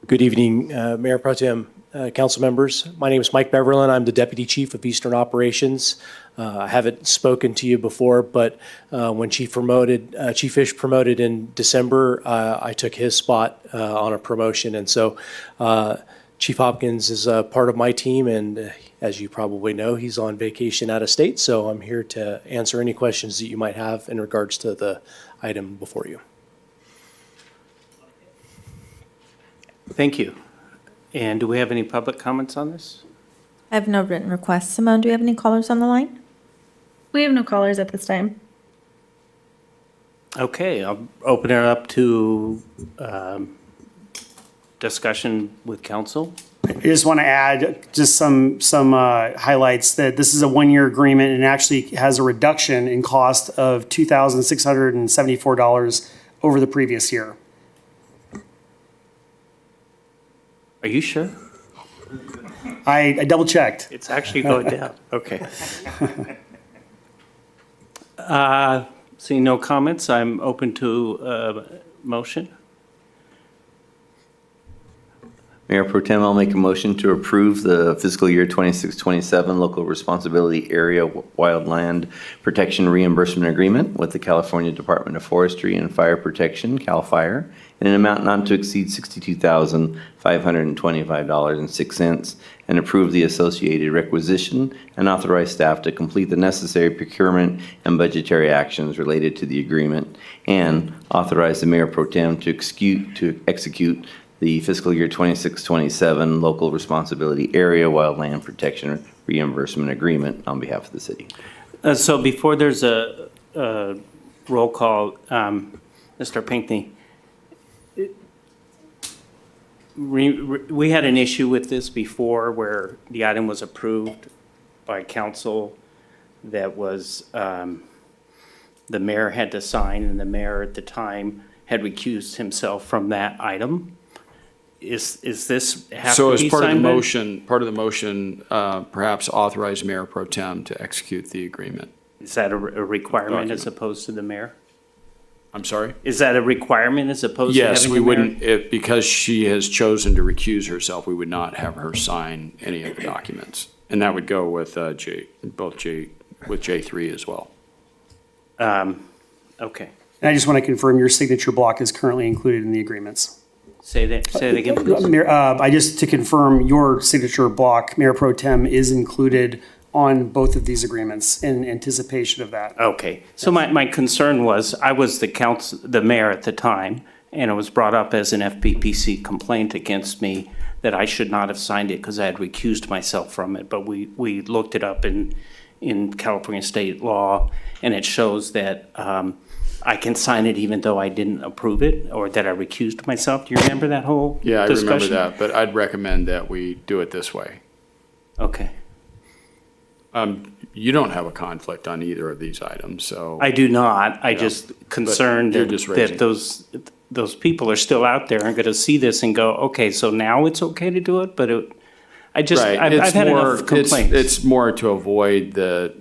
Good evening, Mayor Pro Tem, council members. My name is Mike Beverlin. I'm the Deputy Chief of Eastern Operations. I haven't spoken to you before, but when Chief Fish promoted in December, I took his spot on a promotion. And so Chief Hopkins is a part of my team, and as you probably know, he's on vacation out of state. So I'm here to answer any questions that you might have in regards to the item before you. Thank you. And do we have any public comments on this? I have no written requests. Simone, do we have any callers on the line? We have no callers at this time. Okay, I'll open it up to discussion with council. I just want to add just some highlights that this is a one-year agreement and actually has a reduction in cost of $2,674 over the previous year. Are you sure? I double checked. It's actually going down. Okay. Seeing no comments, I'm open to motion. Mayor Pro Tem, I'll make a motion to approve the fiscal year 26-27 local responsibility area wildland protection reimbursement agreement with the California Department of Forestry and Fire Protection, CAL FIRE, in an amount not to exceed $62,525.06, and approve the associated requisition and authorize staff to complete the necessary procurement and budgetary actions related to the agreement, and authorize the Mayor Pro Tem to execute the fiscal year 26-27 local responsibility area wildland protection reimbursement agreement on behalf of the city. So before there's a roll call, Mr. Pinckney, we had an issue with this before where the item was approved by council that was the mayor had to sign, and the mayor at the time had recused himself from that item. Is this have So to as be part of the signed by- motion, perhaps authorize Mayor Pro Tem to execute the agreement. Is that a requirement as opposed to the mayor? I'm sorry? Is that a requirement as opposed to having Yes, the we mayor? wouldn't, because she has chosen to recuse herself, we would not have her sign any of the documents. And that would go with with J3 as well. Okay. And I just want to confirm your signature block is currently included in the agreements. Say that again, please. Just to confirm, your signature block, Mayor Pro Tem, is included on both of these agreements in anticipation of that. Okay, so my concern was, I was the mayor at the time, and it was brought up as an FPPC complaint against me that I should not have signed it because I had recused myself from it. But we looked it up in California state law, and it shows that I can sign it even though I didn't approve it, or that I recused myself. Do you remember that whole discussion? Yeah, I remember that, but I'd recommend that we do it this way. Okay. You don't have a conflict on either of these items, so. I do not. I just concerned you're just raising- that those people are still out there and going to see this and go, okay, so now it's okay to do it, but I've had enough complaints. It's more to avoid the,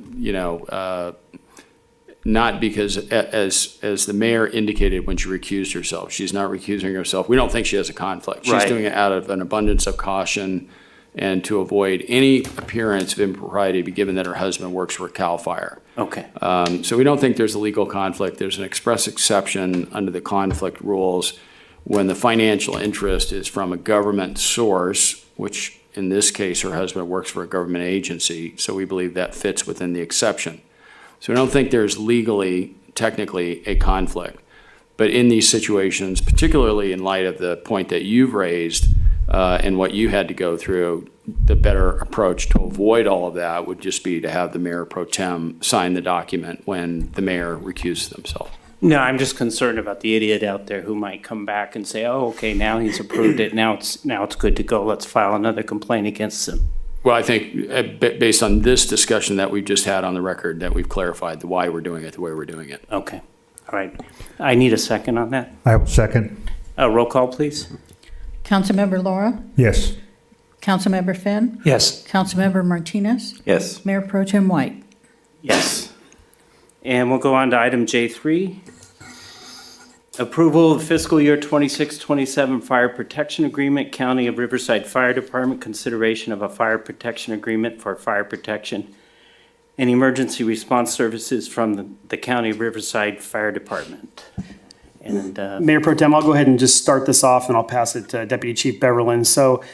not because, as the mayor indicated when she recused herself, she's not recusing herself. We don't think she has a conflict. She's Right. doing it out of an abundance of caution and to avoid any appearance of impropriety, given that her husband works for CAL FIRE. Okay. So we don't think there's a legal conflict. There's an express exception under the conflict rules when the financial interest is from a government source, which in this case, her husband works for a government agency. So we believe that fits within the exception. So we don't think there's legally, technically, a conflict. But in these situations, particularly in light of the point that you've raised and what you had to go through, the better approach to avoid all of that would just be to have the mayor pro tem sign the document when the mayor recuses themselves. No, I'm just concerned about the idiot out there who might come back and say, oh, okay, now he's approved it. Now it's good to go. Let's file another complaint against him. Well, I think based on this discussion that we've just had on the record, that we've clarified why we're doing it the way we're doing it. Okay. All right. I need a second on that. I will second. Roll call, please. Councilmember Laura? Yes. Councilmember Finn? Yes. Councilmember Martinez? Yes. Mayor Pro Tem White? Yes. And we'll go on to item J3. Approval of fiscal year 26-27 fire protection agreement, County of Riverside Fire Department, consideration of a fire protection agreement for fire protection and emergency response services from the County of Riverside Fire Department. And Mayor Pro Tem, I'll go ahead and just start this off, and I'll pass it to Deputy Chief Beverlin. So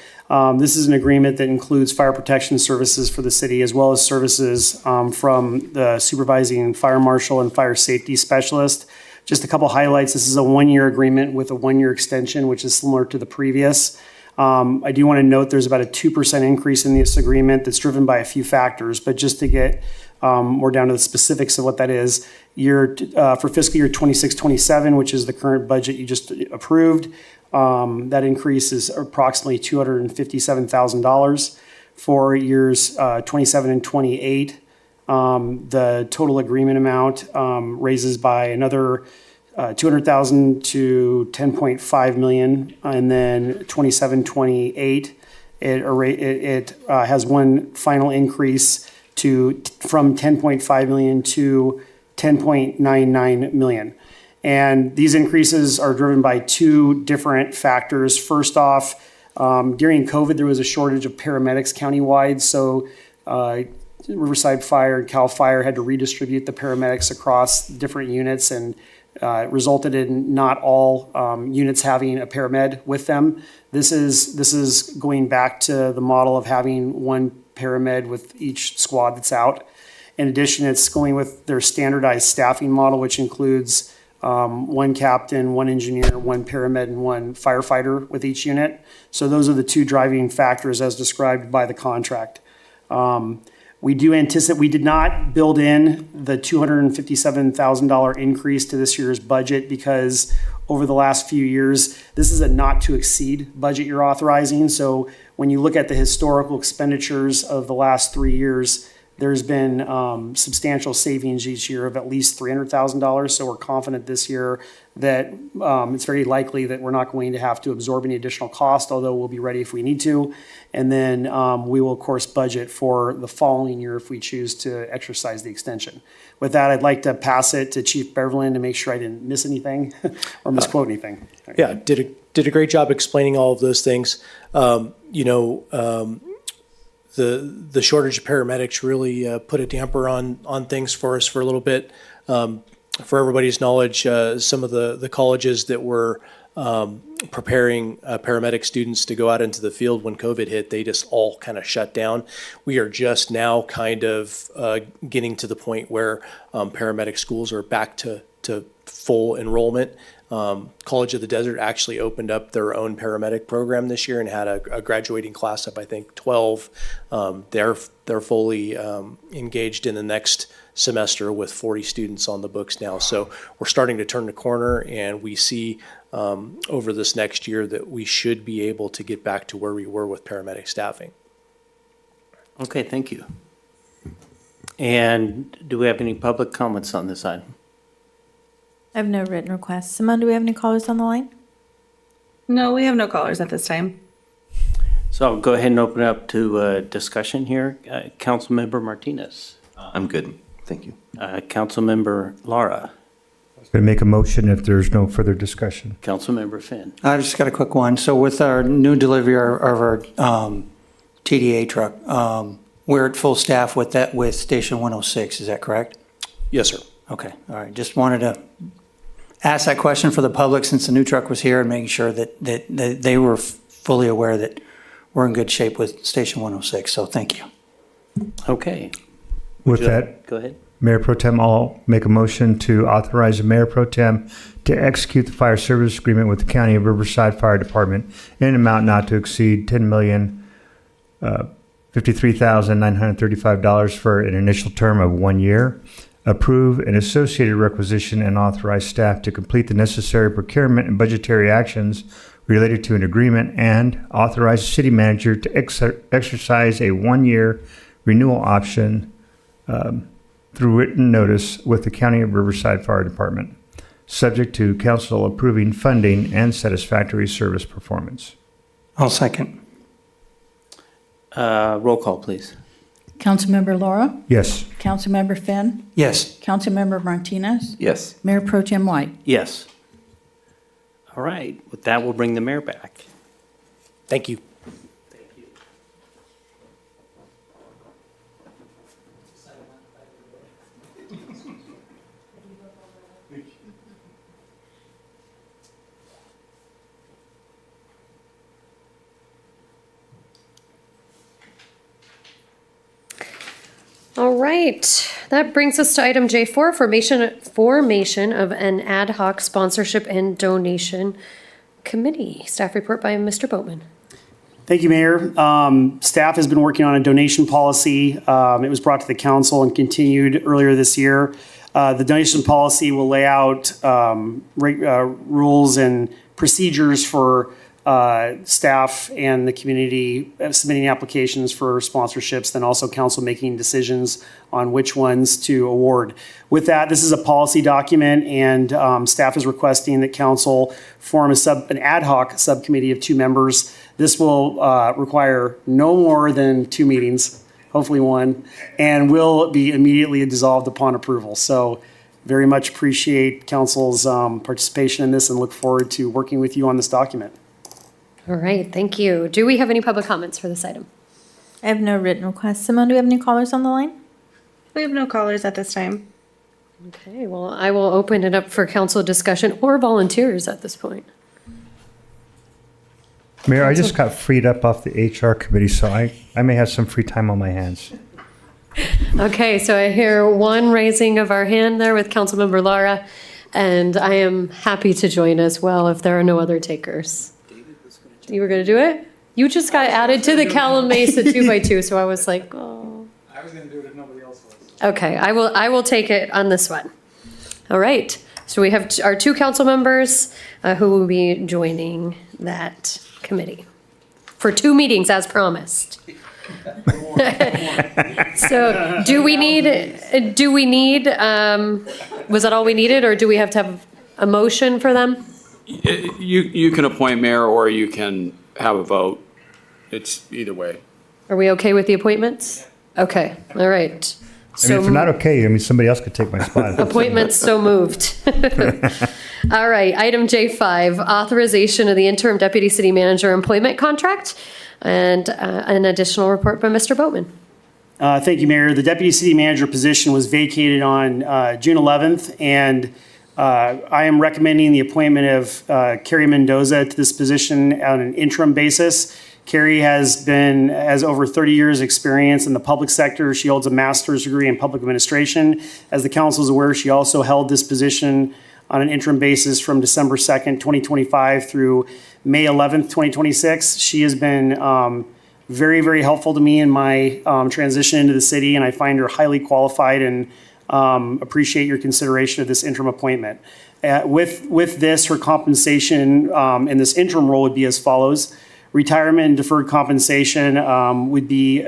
this is an agreement that includes fire protection services for the city, as well as services from the supervising fire marshal and fire safety specialist. Just a couple highlights. This is a one-year agreement with a one-year extension, which is similar to the previous. I do want to note there's about a 2% increase in this agreement that's driven by a few factors, but just to get more down to the specifics of what that is, for fiscal year 26-27, which is the current budget you just approved, that increase is approximately $257,000. For years 27 and 28, the total agreement amount raises by another $200,000 to $10.5 million, and then 27-28, it has one final increase from $10.5 million to $10.99 million. And these increases are driven by two different factors. First off, during COVID, there was a shortage of paramedics countywide, so Riverside Fire and CAL FIRE had to redistribute the paramedics across different units, and resulted in not all units having a paramed with them. This is going back to the model of having one paramed with each squad that's out. In addition, it's going with their standardized staffing model, which includes one captain, one engineer, one paramed, and one firefighter with each unit. So those are the two driving factors as described by the contract. We did not build in the $257,000 increase to this year's budget because over the last few years, this is a not to exceed budget you're authorizing. So when you look at the historical expenditures of the last 3 years, there's been substantial savings each year of at least $300,000. So we're confident this year that it's very likely that we're not going to have to absorb any additional cost, although we'll be ready if we need to. And then we will, of course, budget for the following year if we choose to exercise the extension. With that, I'd like to pass it to Chief Beverlin to make sure I didn't miss anything or misquote anything. Yeah, did a great job explaining all of those things. The shortage of paramedics really put a damper on things for us for a little bit. For everybody's knowledge, some of the colleges that were preparing paramedic students to go out into the field when COVID hit, they just all kind of shut down. We are just now kind of getting to the point where paramedic schools are back to full enrollment. College of the Desert actually opened up their own paramedic program this year and had a graduating class of, I think, 12. They're fully engaged in the next semester with 40 students on the books now. So we're starting to turn the corner, and we see over this next year that we should be able to get back to where we were with paramedic staffing. Okay, thank you. And do we have any public comments on this item? I have no written requests. Simone, do we have any callers on the line? No, we have no callers at this time. So I'll go ahead and open it up to discussion here. Councilmember Martinez. I'm good. Thank you. Councilmember Lara. Going to make a motion if there's no further discussion. Councilmember Finn. I just got a quick one. So with our new delivery of our TDA truck, we're at full staff with that, with Station 106, is that correct? Yes, sir. Okay, all right. Just wanted to ask that question for the public since the new truck was here and making sure that they were fully aware that we're in good shape with Station 106. So thank you. Okay. With that, Go ahead. Mayor Pro Tem, I'll make a motion to authorize the Mayor Pro Tem to execute the fire service agreement with the County of Riverside Fire Department in an amount not to exceed $10,053,935 for an initial term of 1 year. Approve an associated requisition and authorize staff to complete the necessary procurement and budgetary actions related to an agreement, and authorize the city manager to exercise a 1-year renewal option through written notice with the County of Riverside Fire Department, subject to council approving funding and satisfactory service performance. I'll second. Roll call, please. Councilmember Laura? Yes. Councilmember Finn? Yes. Councilmember Martinez? Yes. Mayor Pro Tem White? Yes. All right. With that, we'll bring the mayor back. Thank you. All right, that brings us to item J4, formation of an ad hoc sponsorship and donation committee. Staff report by Mr. Beaumont. Thank you, Mayor. Staff has been working on a donation policy. It was brought to the council and continued earlier this year. The donation policy will lay out rules and procedures for staff and the community submitting applications for sponsorships, then also council making decisions on which ones to award. With that, this is a policy document, and staff is requesting that council form an ad hoc subcommittee of 2 members. This will require no more than 2 meetings, hopefully 1, and will be immediately dissolved upon approval. So very much appreciate council's participation in this and look forward to working with you on this document. All right, thank you. Do we have any public comments for this item? I have no written requests. Simone, do we have any callers on the line? We have no callers at this time. Okay, well, I will open it up for council discussion or volunteers at this point. Mayor, I just got freed up off the HR committee, so I may have some free time on my hands. Okay, so I hear one raising of our hand there with Councilmember Lara, and I am happy to join as well if there are no other takers. You were going to do it? You just got added to the Calamasa 2x2, so I was like, oh. I was going to do it if nobody else was. Okay, I will take it on this one. All right, so we have our 2 council members who will be joining that committee for 2 meetings as promised. So do we need, was that all we needed, or do we have to have a motion for them? You can appoint mayor, or you can have a vote. It's either way. Are we okay with the appointments? Okay, all right. I mean, if we're not okay, I mean, somebody else could take my spot. Appointments so moved. All right, item J5, authorization of the interim deputy city manager employment contract, and an additional report by Mr. Boatman. Thank you, Mayor. The Deputy City Manager position was vacated on June 11th, and I am recommending the appointment of Carrie Mendoza to this position on an interim basis. Carrie has over 30 years' experience in the public sector. She holds a master's degree in public administration. As the council is aware, she also held this position on an interim basis from December 2nd, 2025 through May 11th, 2026. She has been very, very helpful to me in my transition into the city, and I find her highly qualified and appreciate your consideration of this interim appointment. With this, her compensation in this interim role would be as follows. Retirement and deferred compensation would be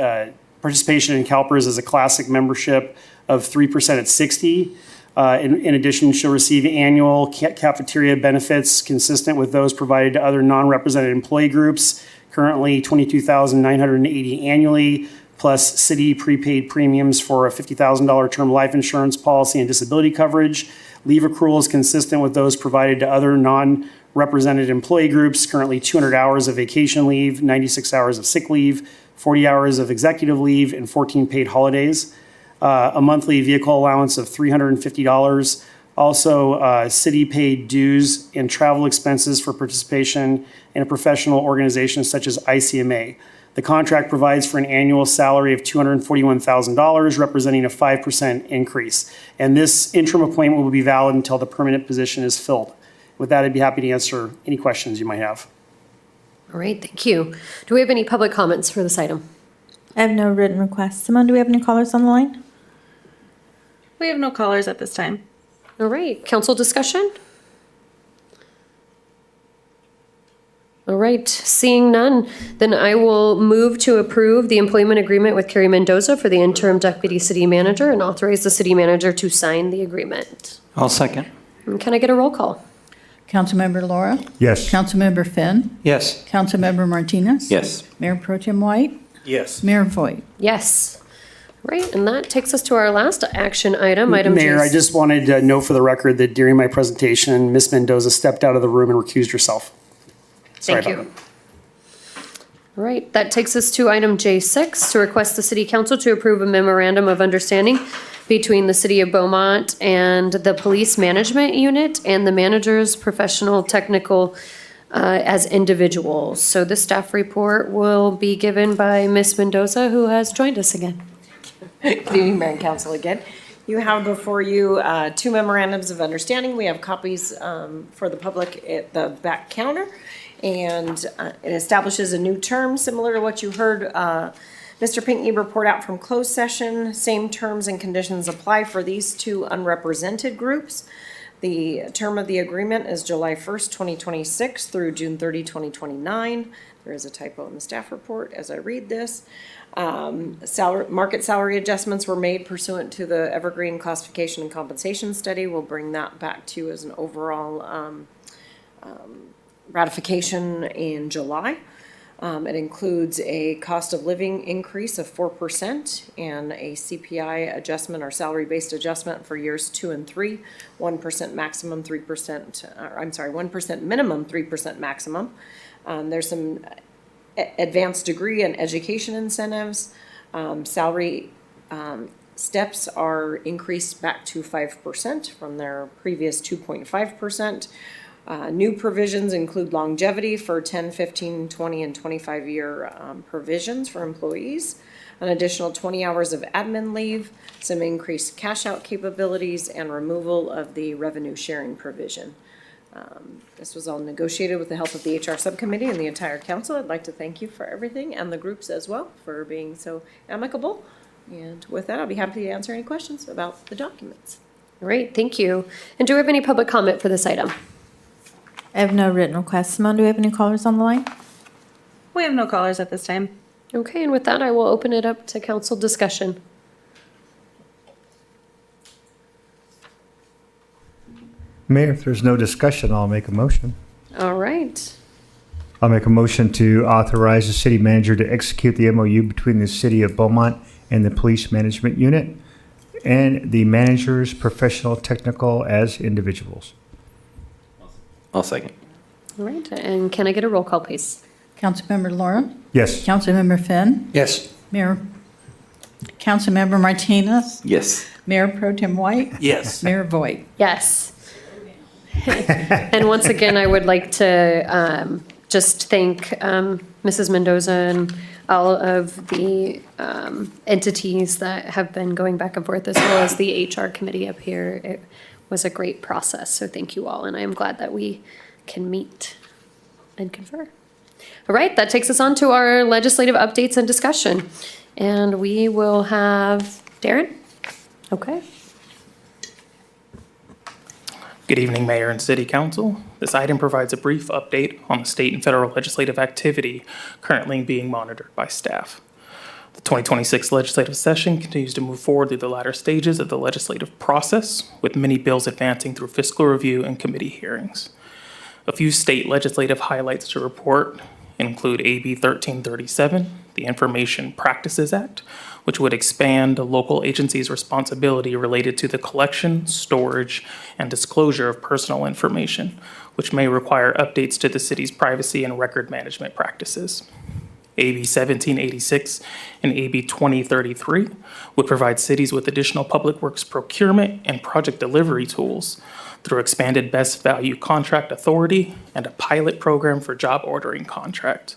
participation in CalPERS as a classic membership of 3% at 60. In addition, she'll receive annual cafeteria benefits consistent with those provided to other non-represented employee groups, currently $22,980 annually, plus city prepaid premiums for a $50,000 term life insurance policy and disability coverage. Leave accruals consistent with those provided to other non-represented employee groups, currently 200 hours of vacation leave, 96 hours of sick leave, 40 hours of executive leave, and 14 paid holidays. A monthly vehicle allowance of $350. Also, city-paid dues and travel expenses for participation in a professional organization such as ICMA. The contract provides for an annual salary of $241,000, representing a 5% increase. And this interim appointment will be valid until the permanent position is filled. With that, I'd be happy to answer any questions you might have. All right, thank you. Do we have any public comments for this item? I have no written requests. Simone, do we have any callers on the line? We have no callers at this time. All right, council discussion? All right, seeing none, then I will move to approve the employment agreement with Carrie Mendoza for the interim deputy city manager and authorize the city manager to sign the agreement. I'll second. And can I get a roll call? Councilmember Laura? Yes. Councilmember Finn? Yes. Councilmember Martinez? Yes. Mayor Pro Tem White? Yes. Mayor Voigt? Yes. Right, and that takes us to our last action item, item G. Mayor, I just wanted to note for the record that during my presentation, Ms. Mendoza stepped out of the room and recused herself. Sorry Thank about you. All right, that takes us to item J6, to request the city council to approve a memorandum of understanding between the city of Beaumont and the police management unit and the managers professional technical as individuals. So the staff report will be given by Ms. Mendoza, who has joined us again. Good evening, Mayor and Council again. You have before you two memorandums of understanding. We have copies for the public at the back counter. And it establishes a new term similar to what you heard Mr. Pinckney report out from closed session. Same terms and conditions apply for these two unrepresented groups. The term of the agreement is July 1st, 2026 through June 30, 2029. There is a typo in the staff report as I read this. Market salary adjustments were made pursuant to the Evergreen Classification and Compensation Study. We'll bring that back to you as an overall ratification in July. It includes a cost of living increase of 4% and a CPI adjustment or salary-based adjustment for years 2 and 3, 1% maximum, 1% minimum, 3% maximum. There's some advanced degree and education incentives. Salary steps are increased back to 5% from their previous 2.5%. New provisions include longevity for 10, 15, 20, and 25-year provisions for employees, an additional 20 hours of admin leave, some increased cash-out capabilities, and removal of the revenue sharing provision. This was all negotiated with the help of the HR subcommittee and the entire council. I'd like to thank you for everything and the groups as well for being so amicable. And with that, I'll be happy to answer any questions about the documents. All right, thank you. And do we have any public comment for this item? I have no written requests. Simone, do we have any callers on the line? We have no callers at this time. Okay, and with that, I will open it up to council discussion. Mayor, if there's no discussion, I'll make a motion. All right. I'll make a motion to authorize the city manager to execute the MOU between the city of Beaumont and the police management unit and the managers professional technical as individuals. I'll second. All right, and can I get a roll call, please? Councilmember Laura? Yes. Councilmember Finn? Yes. Mayor Councilmember Martinez? Yes. Mayor Pro Tem White? Yes. Mayor Voigt? Yes. And once again, I would like to just thank Mrs. Mendoza and all of the entities that have been going back and forth, as well as the HR committee up here. It was a great process, so thank you all, and I am glad that we can meet and confer. All right, that takes us on to our legislative updates and discussion. And we will have Darren? Okay. Good evening, Mayor and City Council. This item provides a brief update on the state and federal legislative activity currently being monitored by staff. The 2026 legislative session continues to move forward through the latter stages of the legislative process, with many bills advancing through fiscal review and committee hearings. A few state legislative highlights to report include AB 1337, the Information Practices Act, which would expand the local agency's responsibility related to the collection, storage, and disclosure of personal information, which may require updates to the city's privacy and record management practices. AB 1786 and AB 2033 would provide cities with additional public works procurement and project delivery tools through expanded best value contract authority and a pilot program for job ordering contract.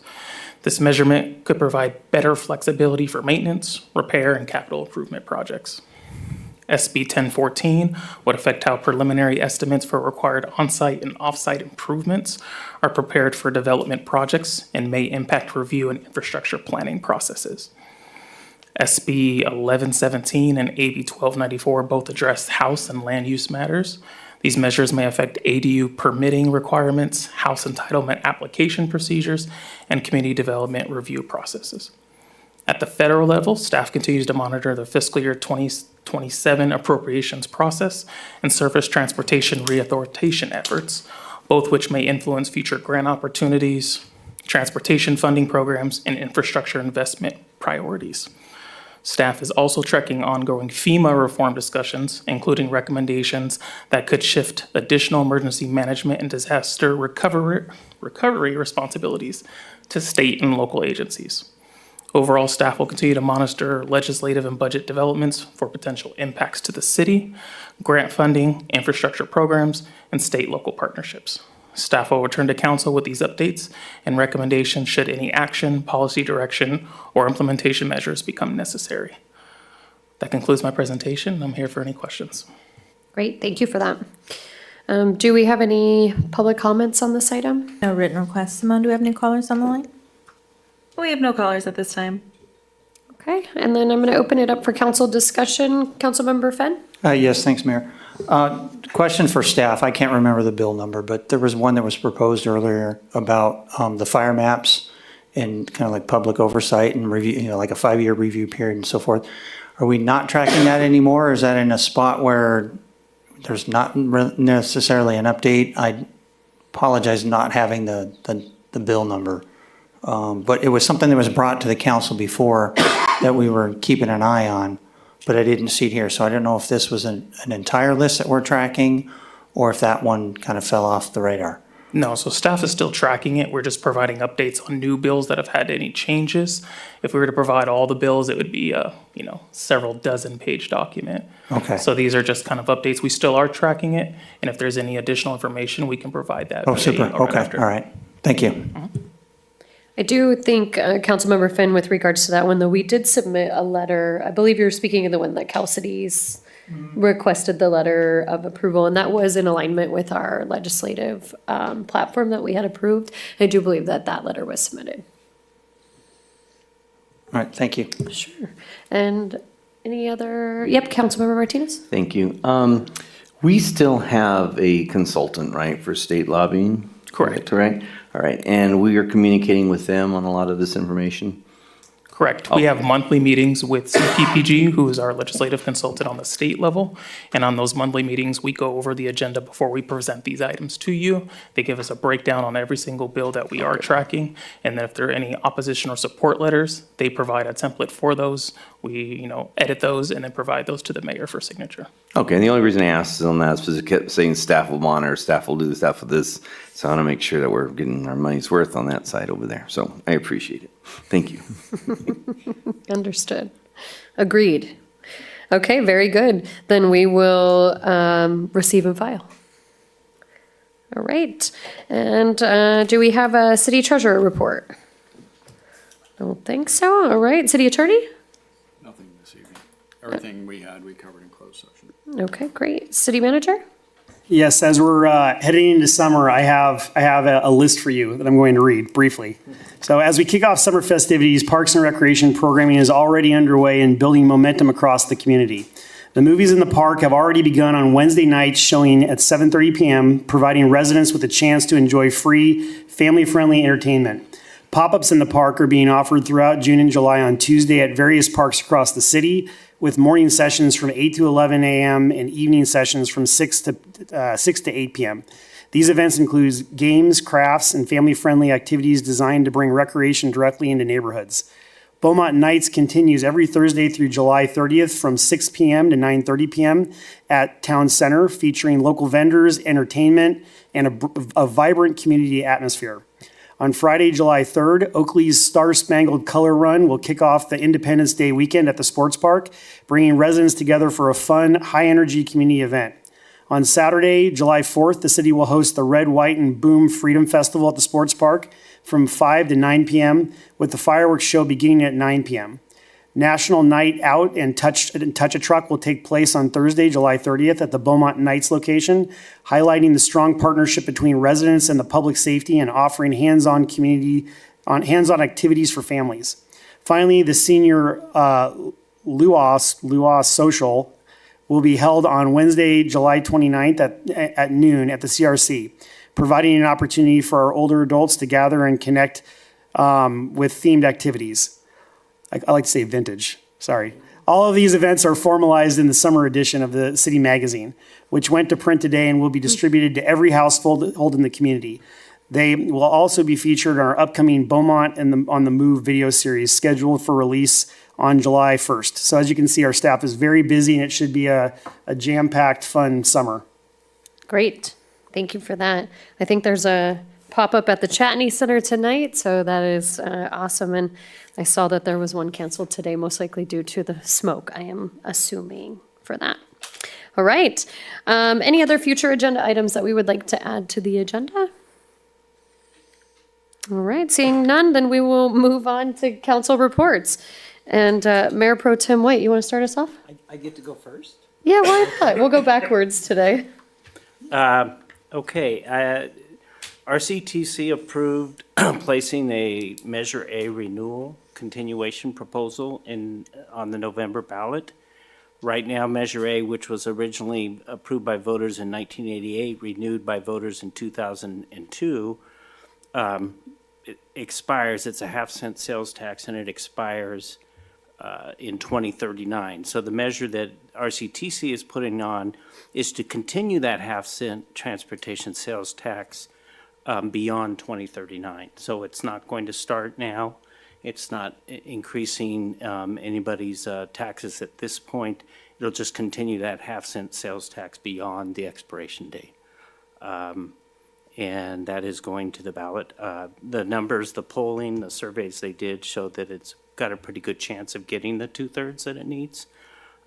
This measurement could provide better flexibility for maintenance, repair, and capital improvement projects. SB 1014 would affect how preliminary estimates for required on-site and off-site improvements are prepared for development projects and may impact review and infrastructure planning processes. SB 1117 and AB 1294 both address house and land use matters. These measures may affect ADU permitting requirements, house entitlement application procedures, and community development review processes. At the federal level, staff continues to monitor the fiscal year 2027 appropriations process and surface transportation reauthorization efforts, both which may influence future grant opportunities, transportation funding programs, and infrastructure investment priorities. Staff is also tracking ongoing FEMA reform discussions, including recommendations that could shift additional emergency management and disaster recovery responsibilities to state and local agencies. Overall, staff will continue to monitor legislative and budget developments for potential impacts to the city, grant funding, infrastructure programs, and state-local partnerships. Staff will return to council with these updates and recommendations should any action, policy direction, or implementation measures become necessary. That concludes my presentation. I'm here for any questions. Great, thank you for that. Do we have any public comments on this item? No written requests. Simone, do we have any callers on the line? We have no callers at this time. Okay, and then I'm going to open it up for council discussion. Councilmember Fenn? Yes, thanks, Mayor. Question for staff. I can't remember the bill number, but there was one that was proposed earlier about the fire maps and kind of like public oversight and review, like a 5-year review period and so forth. Are we not tracking that anymore? Or is that in a spot where there's not necessarily an update? I apologize not having the bill number. But it was something that was brought to the council before that we were keeping an eye on, but I didn't see it here. So I don't know if this was an entire list that we're tracking or if that one kind of fell off the radar. No, so staff is still tracking it. We're just providing updates on new bills that have had any changes. If we were to provide all the bills, it would be a, several dozen page document. Okay. So these are just kind of updates. We still are tracking it. And if there's any additional information, we can provide that. Oh, super. Okay. All right. Thank you. I do think, Councilmember Finn, with regards to that one, though, we did submit a letter. I believe you're speaking of the one that Cal Cities requested the letter of approval, and that was in alignment with our legislative platform that we had approved. I do believe that that letter was submitted. All right. Thank you. Sure. And any other? Yep, Councilmember Martinez? Thank you. We still have a consultant, right, for state lobbying? Correct. All right, and we are communicating with them on a lot of this information? Correct. We have monthly meetings with CPPG, who is our legislative consultant on the state level. And on those monthly meetings, we go over the agenda before we present these items to you. They give us a breakdown on every single bill that we are tracking. And then if there are any opposition or support letters, they provide a template for those. We, edit those and then provide those to the mayor for signature. Okay, and the only reason I asked on that is because it kept saying staff will monitor, staff will do this, staff will this. So I want to make sure that we're getting our money's worth on that side over there. So I appreciate it. Thank you. Understood. Agreed. Okay, very good. Then we will receive and file. All right. And do we have a city treasurer report? Don't think so. All right. City attorney? Nothing this evening. Everything we covered in closed session. Okay, great. City manager? Yes, as we're heading into summer, I have a list for you that I'm going to read briefly. So as we kick off summer festivities, Parks and Recreation programming is already underway and building momentum across the community. The movies in the park have already begun on Wednesday nights, showing at 7:30 p.m., providing residents with a chance to enjoy free, family-friendly entertainment. Pop-ups in the park are being offered throughout June and July on Tuesday at various parks across the city, with morning sessions from 8 to 11 a.m. and evening sessions from 6 to 8 p.m. These events include games, crafts, and family-friendly activities designed to bring recreation directly into neighborhoods. Beaumont Nights continues every Thursday through July 30th from 6 p.m. to 9:30 p.m. at Town Center, featuring local vendors, entertainment, and a vibrant community atmosphere. On Friday, July 3rd, Oakley's Star Spangled Color Run will kick off the Independence Day weekend at the sports park, bringing residents together for a fun, high-energy community event. On Saturday, July 4th, the city will host the Red, White, and Boom Freedom Festival at the sports park from 5 to 9 p.m., with the fireworks show beginning at 9 p.m. National Night Out and Touch a Truck will take place on Thursday, July 30th at the Beaumont Nights location, highlighting the strong partnership between residents and the public safety and offering hands-on activities for families. Finally, the senior Luas Social will be held on Wednesday, July 29th at noon at the CRC, providing an opportunity for our older adults to gather and connect with themed activities. I like to say vintage, sorry. All of these events are formalized in the summer edition of the City Magazine, which went to print today and will be distributed to every household in the community. They will also be featured in our upcoming Beaumont and on the Move video series scheduled for release on July 1st. So as you can see, our staff is very busy and it should be a jam-packed, fun summer. Great. Thank you for that. I think there's a pop-up at the Chatney Center tonight, so that is awesome. And I saw that there was one canceled today, most likely due to the smoke, I am assuming, for that. All right. Any other future agenda items that we would like to add to the agenda? All right, seeing none, then we will move on to council reports. And Mayor Pro Tem White, you want to start us off? I get to go first? Yeah, why not? We'll go backwards today. Okay. RCTC approved placing a Measure A renewal continuation proposal on the November ballot. Right now, Measure A, which was originally approved by voters in 1988, renewed by voters in 2002, it expires. It's a half-cent sales tax, and it expires in 2039. So the measure that RCTC is putting on is to continue that half-cent transportation sales tax beyond 2039. So it's not going to start now. It's not increasing anybody's taxes at this point. It'll just continue that half-cent sales tax beyond the expiration date. And that is going to the ballot. The numbers, the polling, the surveys they did show that it's got a pretty good chance of getting the 2/3 that it needs.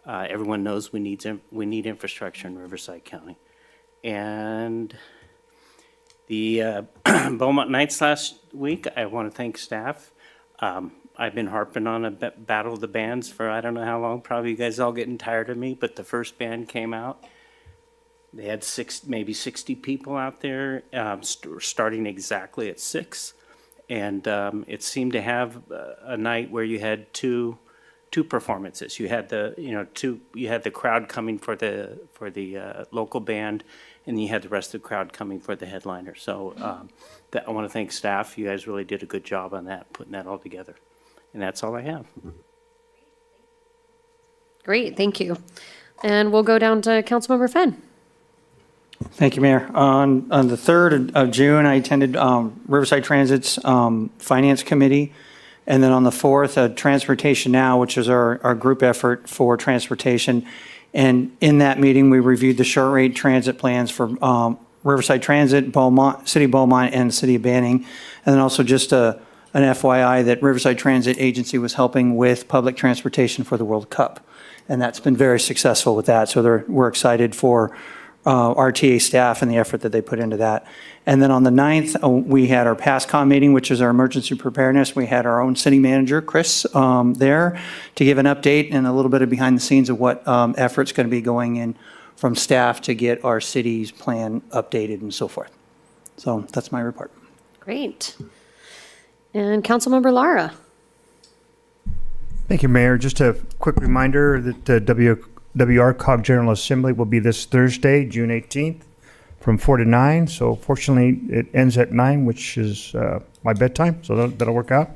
Everyone knows we need infrastructure in Riverside County. And the Beaumont Nights last week, I want to thank staff. I've been harping on a battle of the bands for I don't know how long. Probably you guys all getting tired of me, but the first band came out. They had maybe 60 people out there, starting exactly at 6, and it seemed to have a night where you had two performances. You had the crowd coming for the local band, and you had the rest of the crowd coming for the headliner. So I want to thank staff. You guys really did a good job on that, putting that all together. And that's all I have. Great, thank you. And we'll go down to Councilmember Fenn. Thank you, Mayor. On the 3rd of June, I attended Riverside Transit's Finance Committee. And then on the 4th, Transportation Now, which is our group effort for transportation. And in that meeting, we reviewed the short rate transit plans for Riverside Transit, Beaumont, City of Beaumont, and City of Banning. And then also just a an FYI that Riverside Transit Agency was helping with public transportation for the World Cup. And that's been very successful with that. So we're excited for RTA staff and the effort that they put into that. And then on the 9th, we had our PASCOM meeting, which is our emergency preparedness. We had our own city manager, Chris, there to give an update and a little bit of behind the scenes of what effort's going to be going in from staff to get our city's plan updated and so forth. So that's my report. Great. And Councilmember Lara. Thank you, Mayor. Just a quick reminder that WRCOG General Assembly will be this Thursday, June 18th, from 4 to 9. So fortunately, it ends at 9, which is my bedtime, so that'll work out.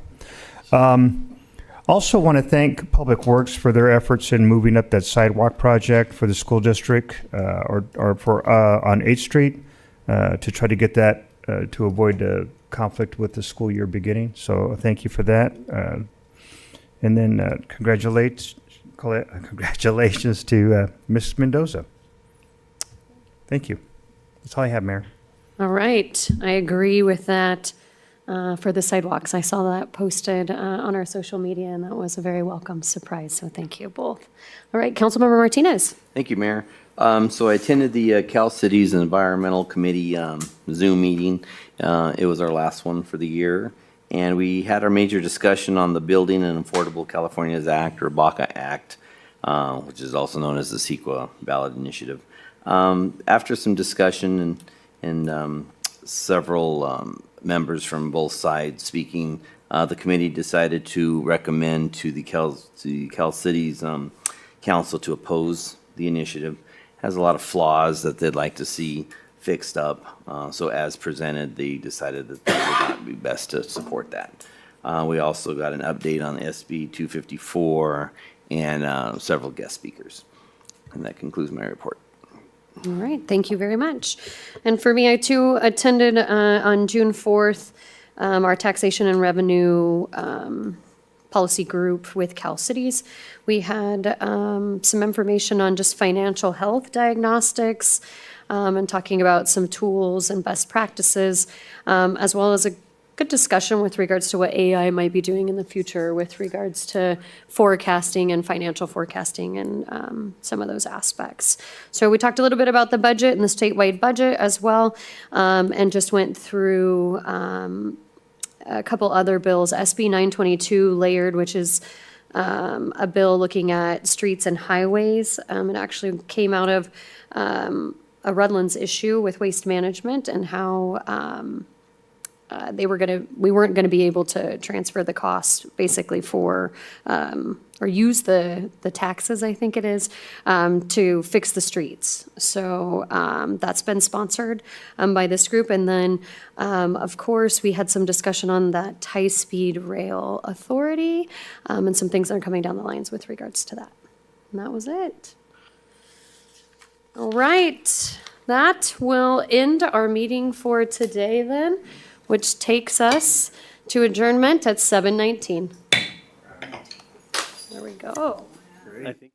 Also want to thank Public Works for their efforts in moving up that sidewalk project for the school district or for on 8th Street to try to get that to avoid conflict with the school year beginning. So thank you for that. And then congratulations to Ms. Mendoza. Thank you. That's all I have, Mayor. All right, I agree with that for the sidewalks. I saw that posted on our social media, and that was a very welcome surprise, so thank you both. All right, Councilmember Martinez. Thank you, Mayor. So I attended the Cal Cities Environmental Committee Zoom meeting. It was our last one for the year. And we had our major discussion on the Building and Affordable Californians Act, or BACA Act, which is also known as the CEQA ballot initiative. After some discussion and several members from both sides speaking, the committee decided to recommend to the Cal Cities Council to oppose the initiative. It has a lot of flaws that they'd like to see fixed up. So as presented, they decided that it would not be best to support that. We also got an update on SB 254 and several guest speakers. And that concludes my report. All right, thank you very much. And for me, I too attended on June 4th our taxation and revenue policy group with Cal Cities. We had some information on just financial health diagnostics and talking about some tools and best practices, as well as a good discussion with regards to what AI might be doing in the future with regards to forecasting and financial forecasting and some of those aspects. So we talked a little bit about the budget and the statewide budget as well, and just went through a couple other bills. SB 922 layered, which is a bill looking at streets and highways. It actually came out of a Redlands issue with waste management and how we weren't going to be able to transfer the costs basically for, or use the taxes, I think it is, to fix the streets. So that's been sponsored by this group. And then, of course, we had some discussion on that high-speed rail authority and some things that are coming down the lines with regards to that. And that was it. All right, that will end our meeting for today then, which takes us to adjournment at 7:19. There we go. I think